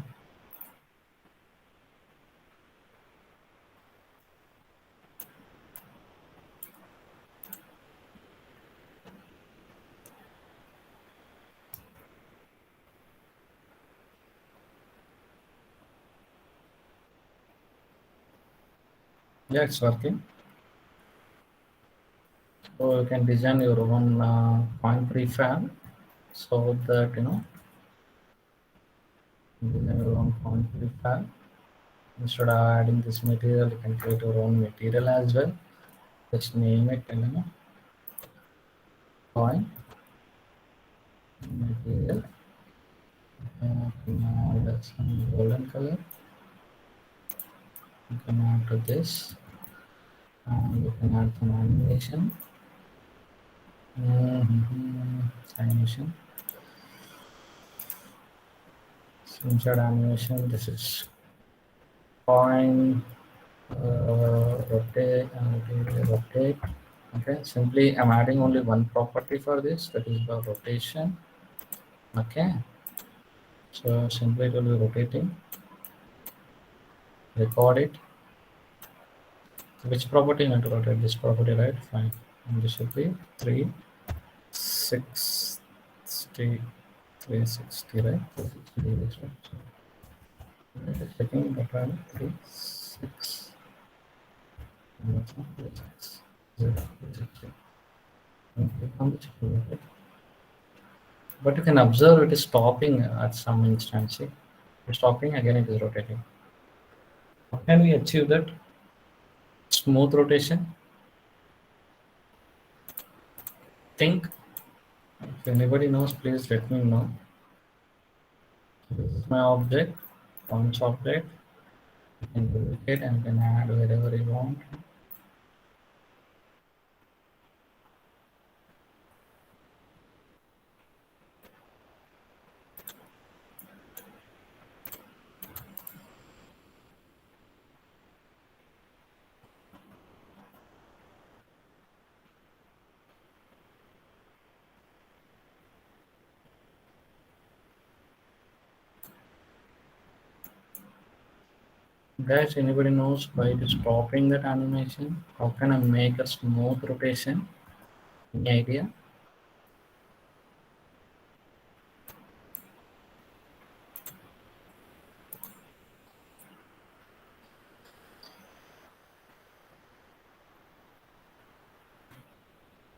yeah, it's working. So you can design your own point prefab so that design your own point prefab. Instead of adding this material, you can create your own material as well. Just name it, point material. Add some golden color. You can add to this. You can add some animation. Animation. So inside animation, this is point rotate and rotate. Okay, simply I'm adding only one property for this, that is the rotation. Okay, so simply it will be rotating. Record it. Which property you need to rotate? This property, right? Fine. And this should be 360, 360, right? 360, right? So checking the time 36. But you can observe it is stopping at some instance. See? It's stopping, again it is rotating. How can we achieve that? Smooth rotation. Think. If anybody knows, please let me know. This is my object, points object. You can duplicate and you can add wherever you want. Guys, anybody knows why it is stopping that animation? How can I make a smooth rotation? Any idea?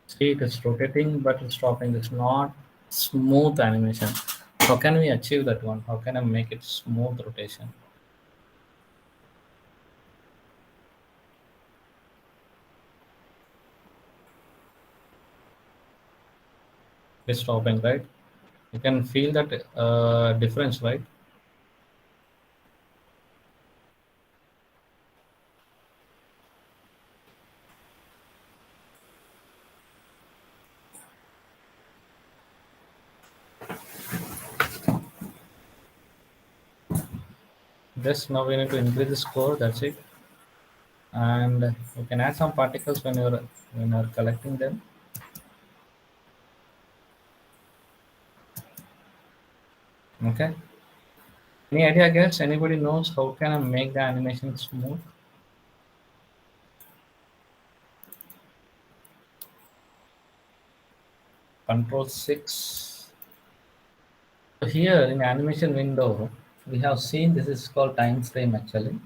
See, it is rotating, but it's stopping. It's not smooth animation. How can we achieve that one? How can I make it smooth rotation? It's stopping, right? You can feel that difference, right? Just now we need to increase the score. That's it. And you can add some particles when you're collecting them. Okay. Any idea, guys? Anybody knows how can I make the animation smooth? Control 6. So here in animation window, we have seen this is called time frame actually.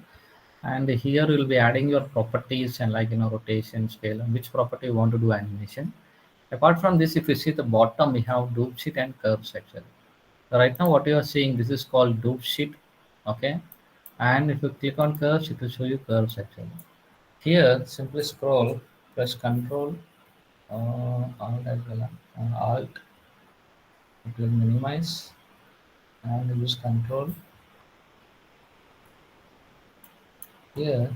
And here we'll be adding your properties and like rotation, scale, and which property you want to do animation. Apart from this, if you see the bottom, we have dupe sheet and curves actually. So right now, what you are seeing, this is called dupe sheet, okay. And if you click on curves, it will show you curves actually. Here, simply scroll, press Control, Alt as well, Alt. It will minimize and use Control. Here,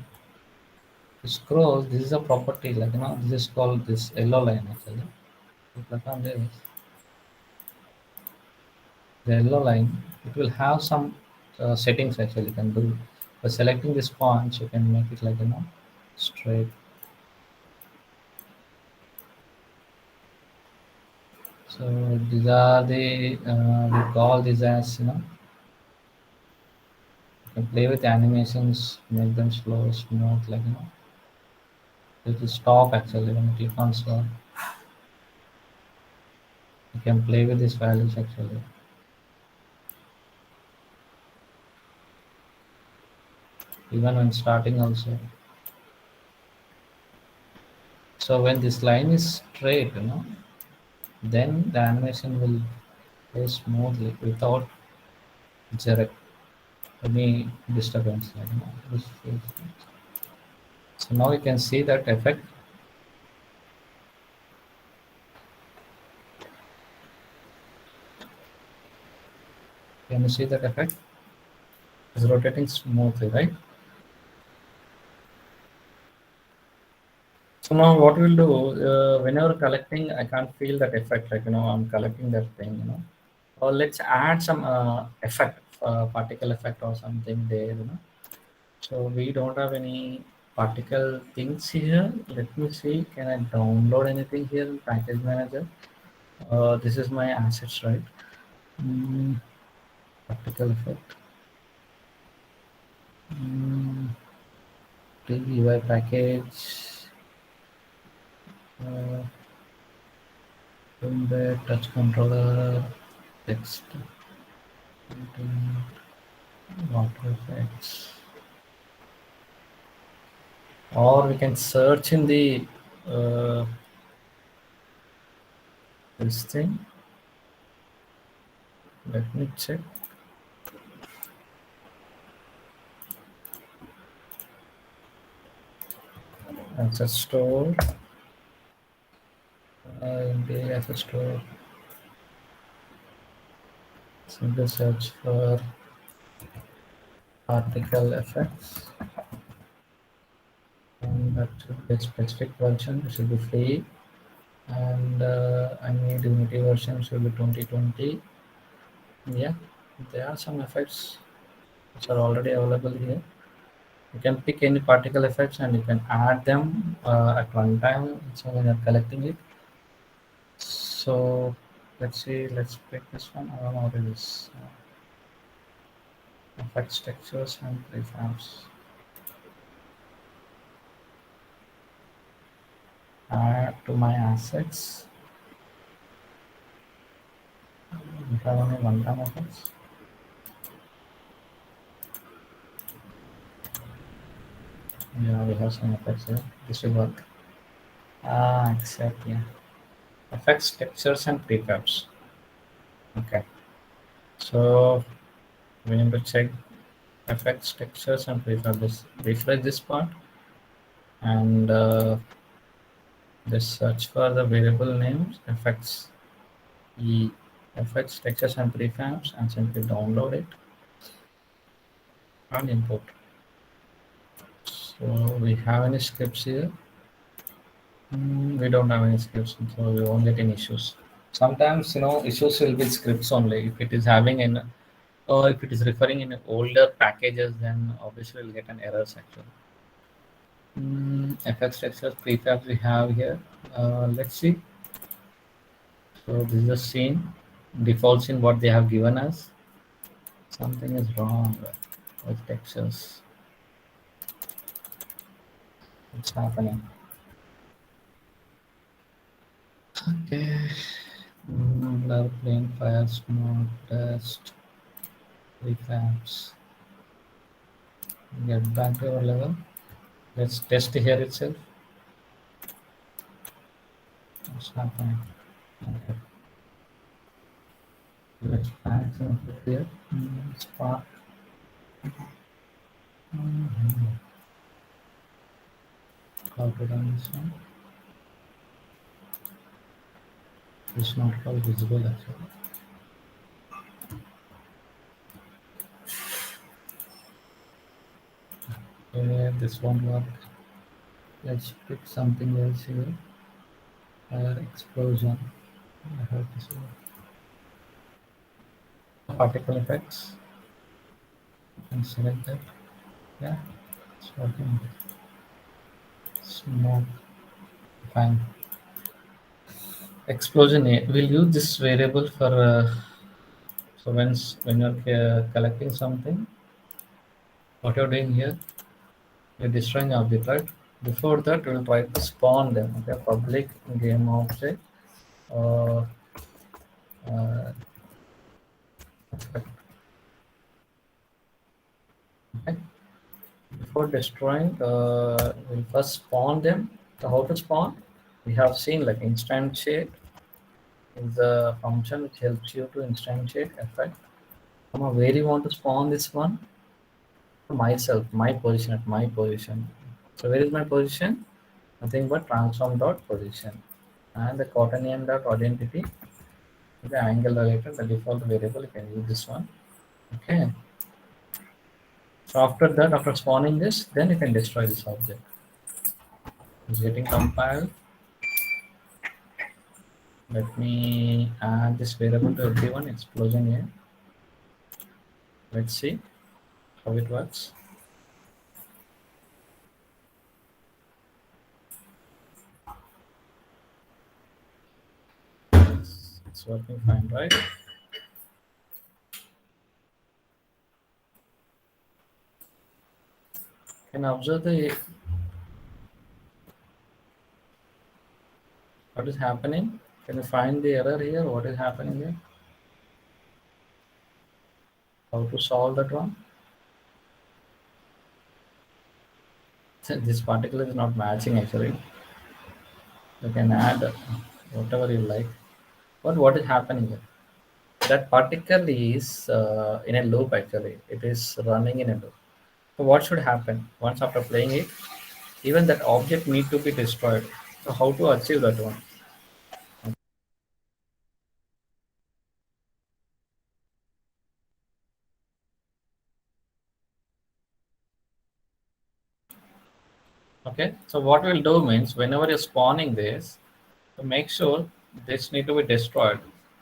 scroll. This is a property like this is called this yellow line actually. You click on this, the yellow line. It will have some settings actually you can do. By selecting this point, you can make it like straight. So these are the we call this as you can play with animations, make them slow, smooth, like it will stop actually when you click on stop. You can play with these values actually. Even when starting also. So when this line is straight, then the animation will play smoothly without jerk, any disturbance. Like, so now you can see that effect. Can you see that effect? It's rotating smoothly, right? So now what we'll do, whenever collecting, I can't feel that effect, like, I'm collecting that thing, Or let's add some effect, particle effect or something there, So we don't have any particle things here. Let me see, can I download anything here in package manager? This is my assets, right? Mm, particle effect. Mm, UI package. Uh, embed touch controller, text, content, water effects. Or we can search in the uh, this thing. Let me check. Asset store. In the asset store, simply search for particle effects. And that should be a specific version. It should be free. And I need Unity version should be 2020. Yeah, there are some effects which are already available here. You can pick any particle effects and you can add them at one time. So when you're collecting it. So let's see, let's pick this one. I don't know what it is. Effects, textures, and prefabs. Add to my assets. We have only one time effects. Yeah, we have some effects here. This will work. Accept, yeah. Effects, textures, and prefabs. Okay. So we need to check effects, textures, and prefabs. Refresh this part and just search for the variable names, effects, effects, textures, and prefabs, and simply download it and import. So we have any scripts here? We don't have any scripts, so we won't get any issues. Sometimes, issues will be scripts only. If it is having an, or if it is referring in older packages, then obviously we'll get an error section. FX textures, prefabs we have here. Let's see. So this is the scene, default scene what they have given us. Something is wrong with textures. What's happening? Okay. Blur, plane, fire, smoke, dust, recaps. Get back to our level. Let's test here itself. What's happening? Okay. Let's add some here. Spark. How to run this one? It's not all visible actually. This won't work. Let's pick something else here. Fire explosion. I heard this word. Particle effects. You can select that. Yeah, it's working. Smoke. Fine. Explosion. We'll use this variable for so when you're collecting something, what you're doing here, you're destroying object, right? Before that, we'll try to spawn them. Okay, public game object or uh, okay. Before destroying, we'll first spawn them. So how to spawn? We have seen like instantiate is the function which helps you to instantiate effect. Where you want to spawn this one? Myself, my position at my position. So where is my position? Nothing but transform dot position and the coordinate dot identity. The angle related, the default variable. You can use this one. Okay. So after that, after spawning this, then you can destroy this object. It's getting compiled. Let me add this variable to everyone. Explosion here. Let's see how it works. It's working fine, right? Can observe the what is happening. Can you find the error here? What is happening here? How to solve that one? This particle is not matching actually. You can add whatever you like. But what is happening here? That particle is in a loop actually. It is running in a loop. So what should happen? Once after playing it, even that object need to be destroyed. So how to achieve that one? Okay. So what we'll do means whenever you're spawning this, to make sure this need to be destroyed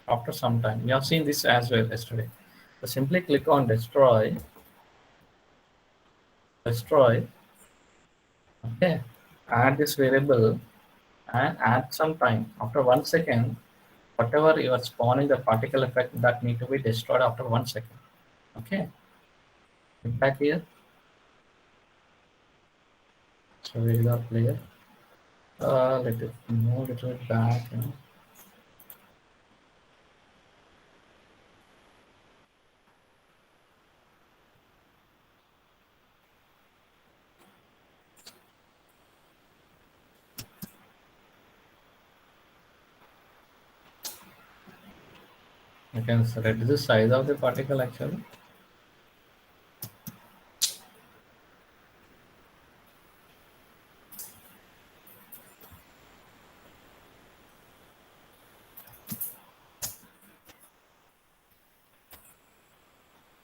after some time. You have seen this as well yesterday. So simply click on destroy, destroy. Okay. Add this variable and add some time. After 1 second, whatever you are spawning the particle effect that need to be destroyed after 1 second. Okay. Get back here. So we got player. Let it move a little bit back. You can reduce the size of the particle actually.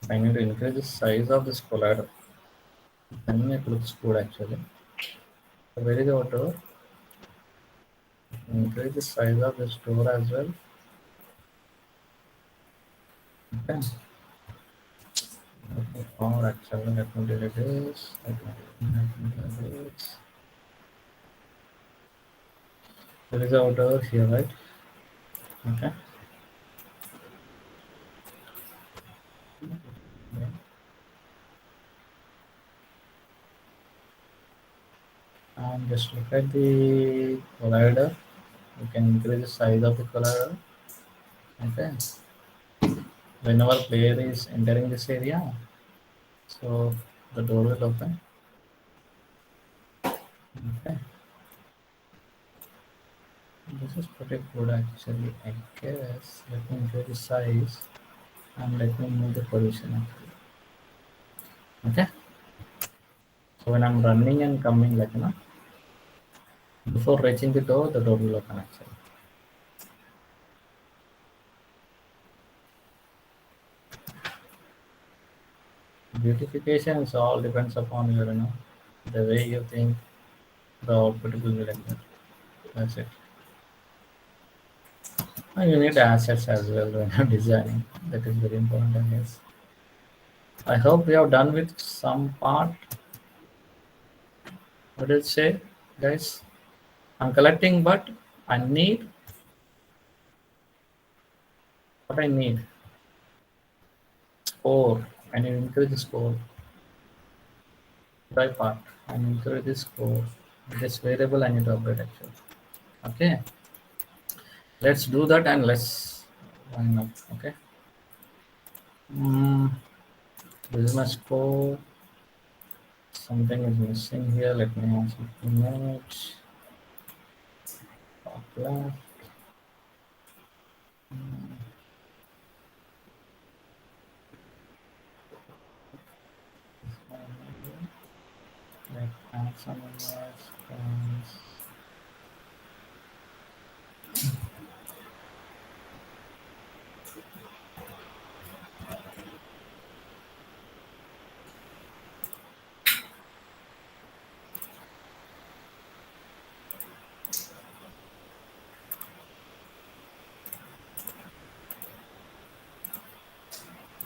I need to increase the size of this collider. Then it looks good actually. So where is the door? Increase the size of this door as well. Okay. Or actually let me delete this. Let me delete this. There is a door here, right? Okay. Yeah. And just look at the collider. You can increase the size of the collider. Okay. Whenever player is entering this area, so the door will open. Okay. This is pretty good actually. I guess. Let me increase the size and let me move the position actually. Okay. So when I'm running and coming, like before reaching the door will open actually. Beautification is all depends upon your, the way you think the output will be like that. That's it. And you need assets as well when you're designing. That is very important, I guess. I hope we have done with some part. What did it say, guys? I'm collecting, but I need what I need. Score. I need to increase the score. Try part. I need to increase the score. This variable I need to update actually. Okay. Let's do that and let's wind up. Okay. Mm, this is my score. Something is missing here. Let me add some image. Top left. Let's add some image.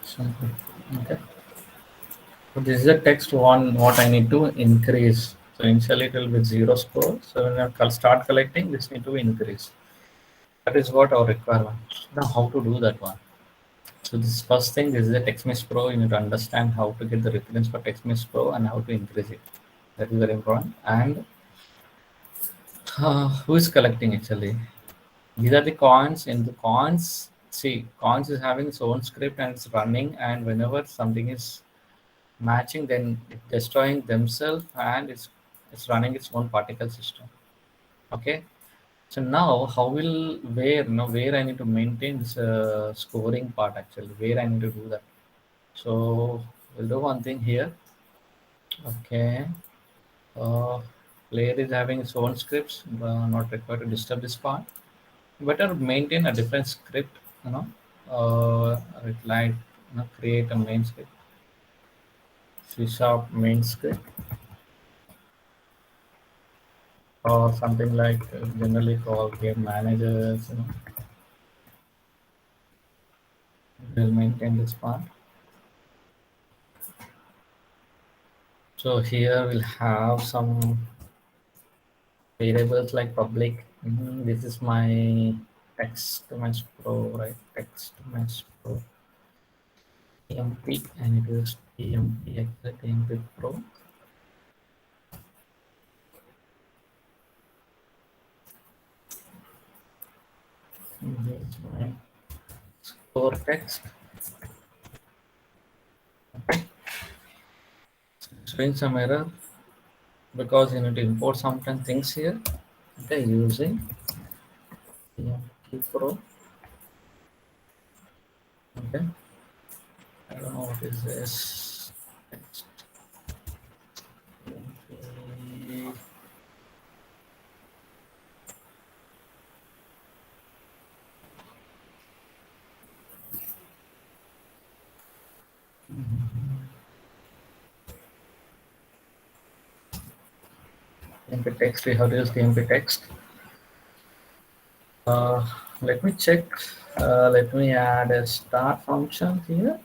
Simple. Okay. So this is the text one what I need to increase. So initially it will be 0 score. So when I start collecting, this need to increase. That is what our requirement. Now how to do that one? So this first thing, this is a TextMesh Pro. You need to understand how to get the reference for TextMesh Pro and how to increase it. That is very important. And who is collecting actually? These are the coins. In the coins, see, coins is having its own script and it's running. And whenever something is matching, then it's destroying themselves and it's running its own particle system. Okay. So now, how will where I need to maintain this scoring part actually? Where I need to do that? So we'll do one thing here. Okay. Uh, Player is having its own scripts, not required to disturb this part. Better maintain a different script, like create a main script, C# main script, or something like generally called game managers. Will maintain this part. So here we'll have some variables like public. This is my text mesh pro, right? Text mesh pro TMP, and it is TMP exact TMP pro. This is my core text. Showing some error because you need to import some things here. Okay, using TMP pro. Okay, I don't know what is this. Text. TMP. TMP text. We have to use TMP text. Let me check. Let me add a start function here.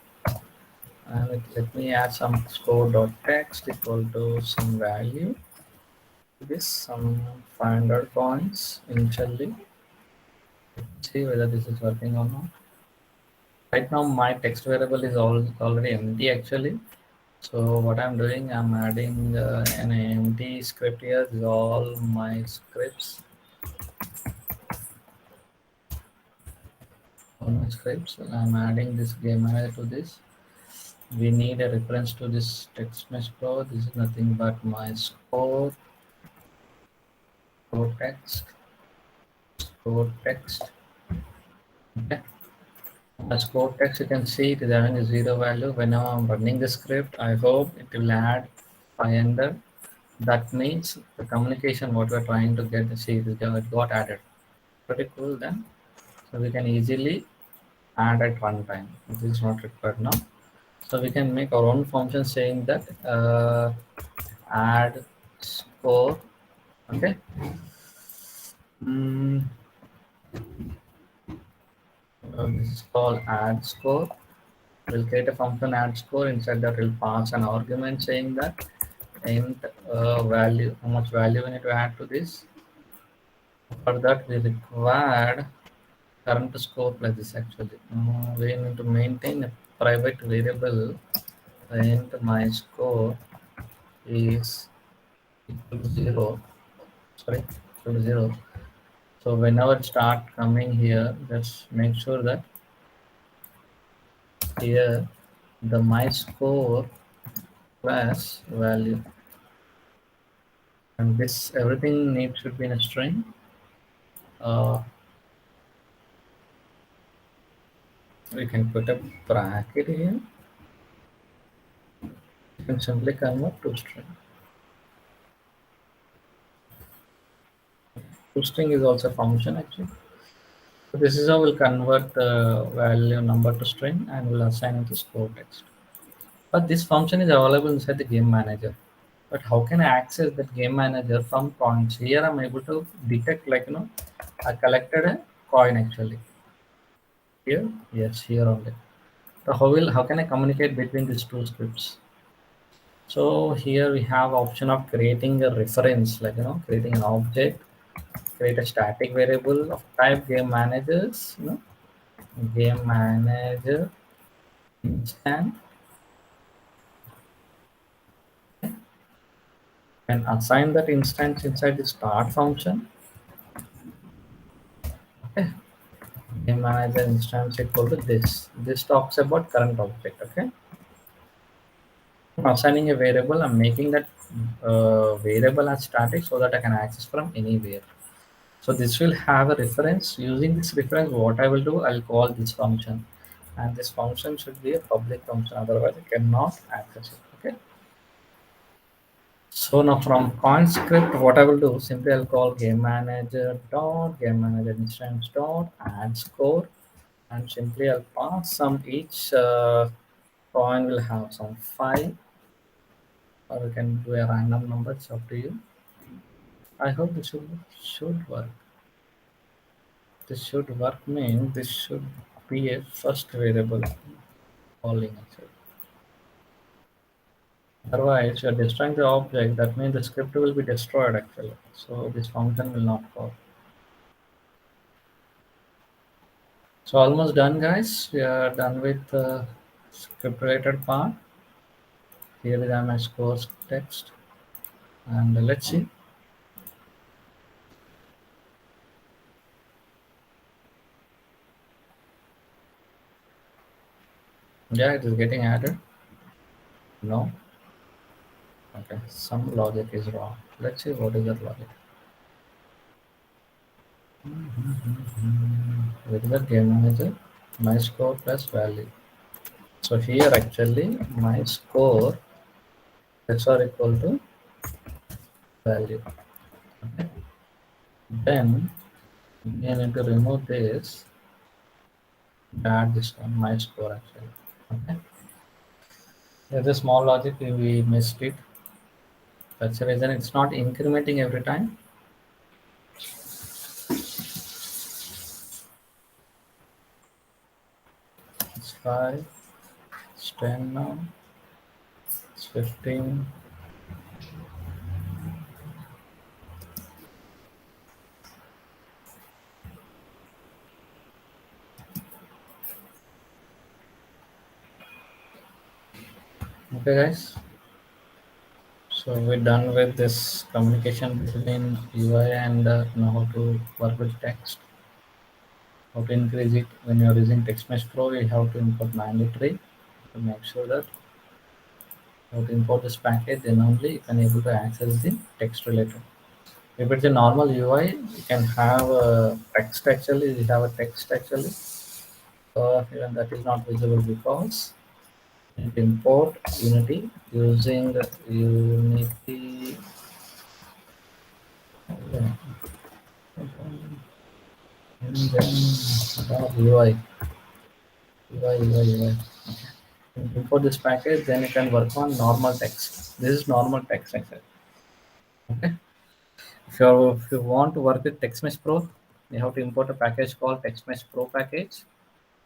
And let me add some score.text equal to some value. This some 500 points initially. Let's see whether this is working or not. Right now, my text variable is already empty actually. So what I'm doing, I'm adding an empty script here. These are all my scripts. my scripts. I'm adding this game manager to this. We need a reference to this text mesh pro. This is nothing but my score text, score text. Okay. As score text, you can see it is having a zero value. Whenever I'm running the script, I hope it will add 500. That means the communication what we're trying to get, see it got added. Pretty cool then. So we can easily add at runtime. This is not required now. So we can make our own function saying that add score. Okay. Mm, this is called add score. We'll create a function add score. Inside that we'll pass an argument saying that int value, how much value we need to add to this. For that we require current score plus this actually. We need to maintain a private variable int my score is equal to 0. Sorry, equal to 0. So whenever it start coming here, just make sure that here the my score plus value, and this everything needs should be in a string. Uh, we can put a bracket here. You can simply convert to string. To string is also a function actually. So this is how we'll convert the value number to string and we'll assign it to score text. But this function is available inside the game manager. But how can I access that game manager from coins? Here I'm able to detect, like, I collected a coin actually. Here, yes, here only. So how can I communicate between these two scripts? So here we have option of creating a reference, like, creating an object, create a static variable of type game managers, game manager instance, and assign that instance inside the start function. Okay. Game manager instance equal to this. This talks about current object. Okay. I'm assigning a variable. I'm making that variable as static so that I can access from anywhere. So this will have a reference. Using this reference, what I will do, I'll call this function, and this function should be a public function. Otherwise, I cannot access it. Okay. So now from coin script, what I will do, simply I'll call game manager dot game manager instance dot add score, and simply I'll pass some each coin will have some 5, or you can do a random number. It's up to you. I hope this should work. This should work mean this should be a first variable calling actually. Otherwise, you're destroying the object. That means the script will be destroyed actually. So this function will not call. So almost done, guys. We are done with the script related part. Here is my course text, and let's see. Yeah, it is getting added. No. Okay, some logic is wrong. Let's see what is that logic. With the game manager, my score plus value. So here actually my score is equal to value. Okay. Then we need to remove this, add this one, my score actually. Okay. There's a small logic we missed it. That's the reason it's not incrementing every time. It's 5, it's 10 now, it's 15. Okay, guys. So we're done with this communication between UI and know how to work with text. How to increase it when you're using text mesh pro, you have to import mandatory to make sure that how to import this package, then only you can able to access the text related. If it's a normal UI, you can have a text actually, we have a text actually. Even that is not visible because you can import Unity using the Unity and then UI. UI. Import this package, then you can work on normal text. This is normal text actually. Okay. If you want to work with TextMesh Pro, you have to import a package called TextMesh Pro package.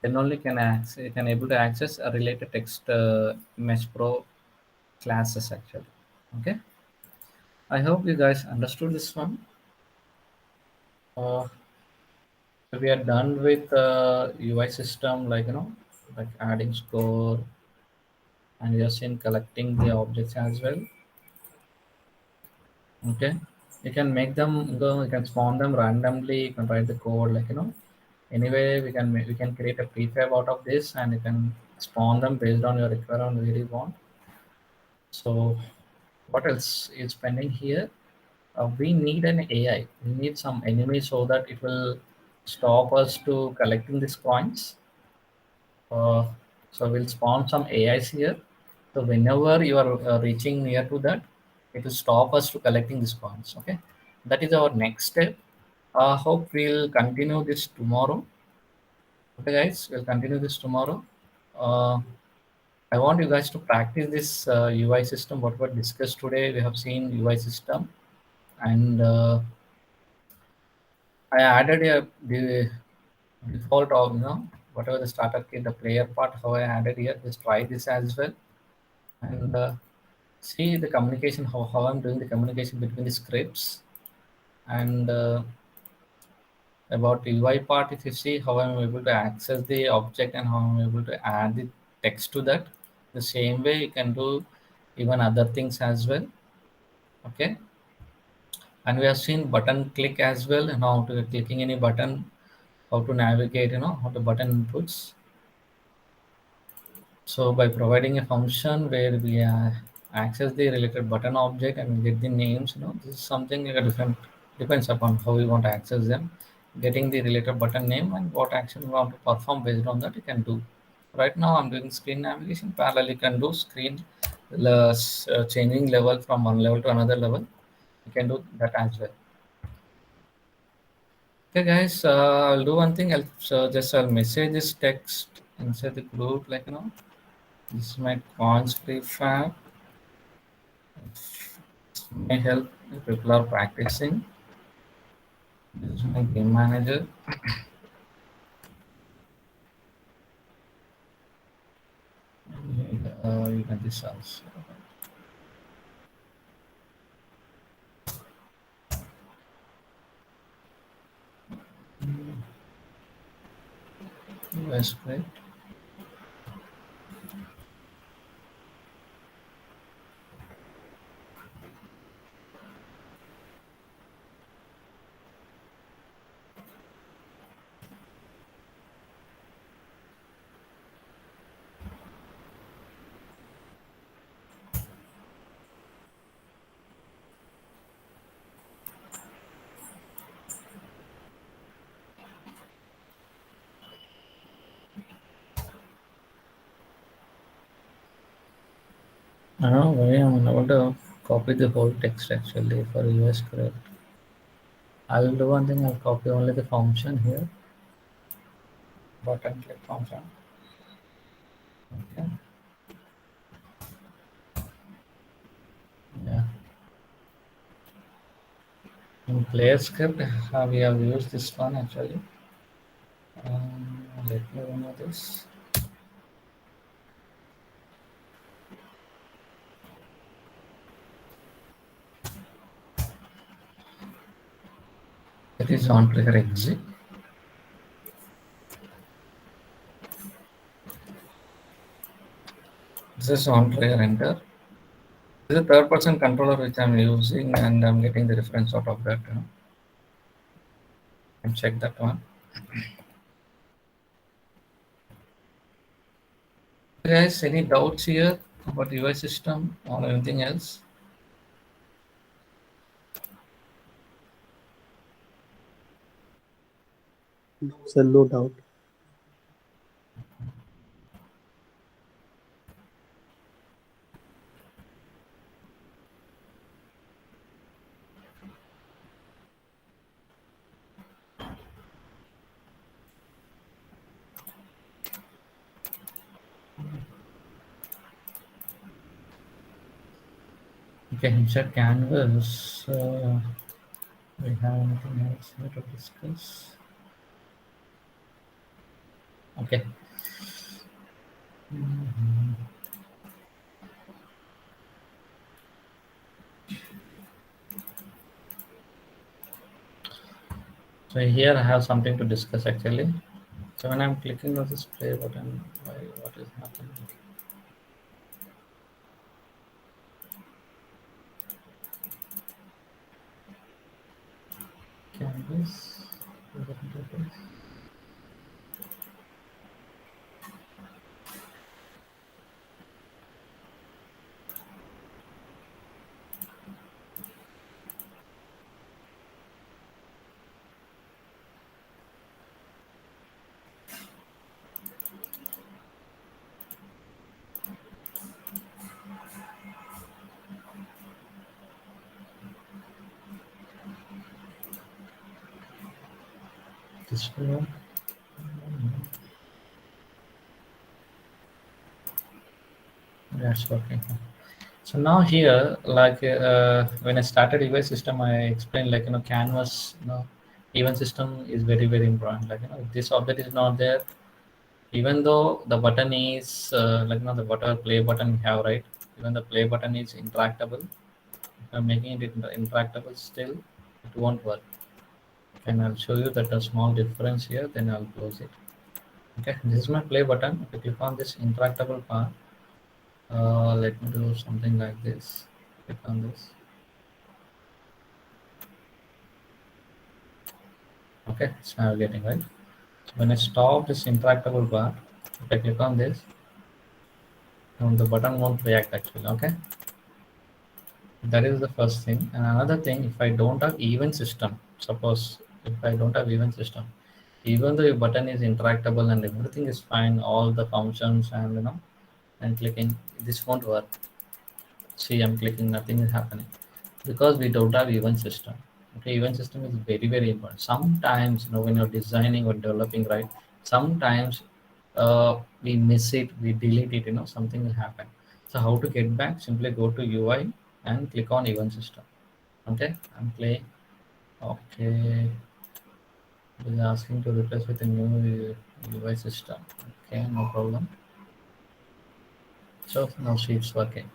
Then only you can able to access a related text mesh pro classes actually. Okay. I hope you guys understood this one. So we are done with UI system, like like adding score, and we are seeing collecting the objects as well. Okay, you can make them go. You can spawn them randomly. You can write the code, like anyway. We can create a prefab out of this, and you can spawn them based on your requirement where you want. So what else is pending here? We need an AI. We need some enemy so that it will stop us to collecting these coins. Uh, so we'll spawn some AIs here. So whenever you are reaching near to that, it will stop us to collecting these coins. Okay, that is our next step. Hope we'll continue this tomorrow. Okay, guys, we'll continue this tomorrow. Uh, I want you guys to practice this UI system. What we discussed today, we have seen UI system, and I added the default of whatever the starter kit, the player part. How I added here. Just try this as well, and see the communication. How I'm doing the communication between the scripts, and about the UI part. If you see how I'm able to access the object and how I'm able to add the text to that, the same way you can do even other things as well. Okay, and we have seen button click as well, and how to clicking any button, how to navigate, how to button inputs. So by providing a function where we access the related button object and get the names, this is something like a different, depends upon how we want to access them. Getting the related button name and what action we want to perform based on that you can do. Right now I'm doing screen navigation. Parallel you can do screen changing level from one level to another level. You can do that as well. Okay, guys, I'll do one thing. I'll message this text inside the group, like this is my coins prefab. This may help if people are practicing. This is my game manager. You can this also. That's great. I don't know why I'm unable to copy the whole text actually for US script. I'll do one thing, I'll copy only the function here. Button click function. Okay. Yeah. In player script, we have used this one actually. Let me remove this. It is on trigger exit. This is on trigger enter. This is a third person controller which I'm using, and I'm getting the reference out of that. And check that one. Guys, any doubts here about UI system or anything else? Sir, no doubt. Okay, inside Canvas, we have anything else here to discuss? Okay. So here I have something to discuss actually. So when I'm clicking on this play button, why, what is happening? Canvas. This one. That's working. So now here, like when I started UI system, I explained like Canvas, event system is very important. Like if this object is not there, even though the button is the whatever play button we have, right? Even the play button is interactable. If I'm making it interactable, still it won't work. And I'll show you that a small difference here. Then I'll close it. Okay, this is my play button. If you click on this interactable part, let me do something like this. Click on this. Okay, it's navigating, right? So when I stop this interactable bar, if I click on this, the button won't react actually. Okay, that is the first thing. And another thing, if I don't have event system, suppose if I don't have event system, even though your button is interactable and everything is fine, all the functions and and clicking, this won't work. See, I'm clicking, nothing is happening because we don't have event system. Okay, event system is very important. Sometimes when you're designing or developing, right? Sometimes we miss it, we delete it. Something will happen. So how to get back? Simply go to UI and click on event system. Okay, and play. Okay, it is asking to replace with a new UI system. Okay, no problem. So now see it's working.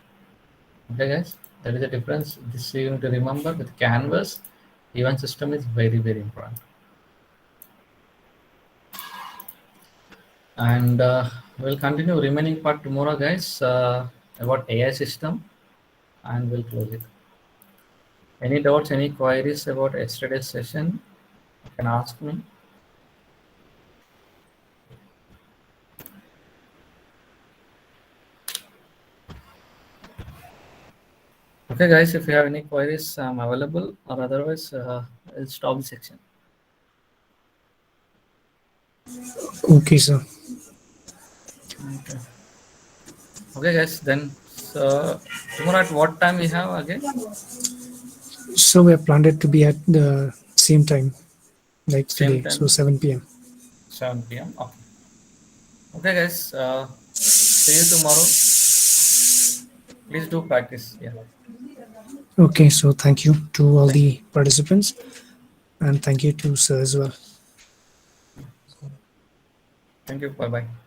Okay, guys, that is the difference. This you need to remember with Canvas, event system is very important. And we'll continue remaining part tomorrow, guys, about AI system, and we'll close it. Any doubts, any queries about yesterday's session? You can ask me. Okay, guys, if you have any queries, I'm available, or otherwise, I'll stop the section. Okay, sir. Okay. Okay, guys, then so tomorrow at what time we have again? So we have planned it to be at the same time like Same today, so time, 7 p.m. 7 p.m. Okay. Okay, guys, see you tomorrow. Please do practice. Yeah. Okay, so thank you to all the participants and thank you to sir as well. Thank you. Bye bye.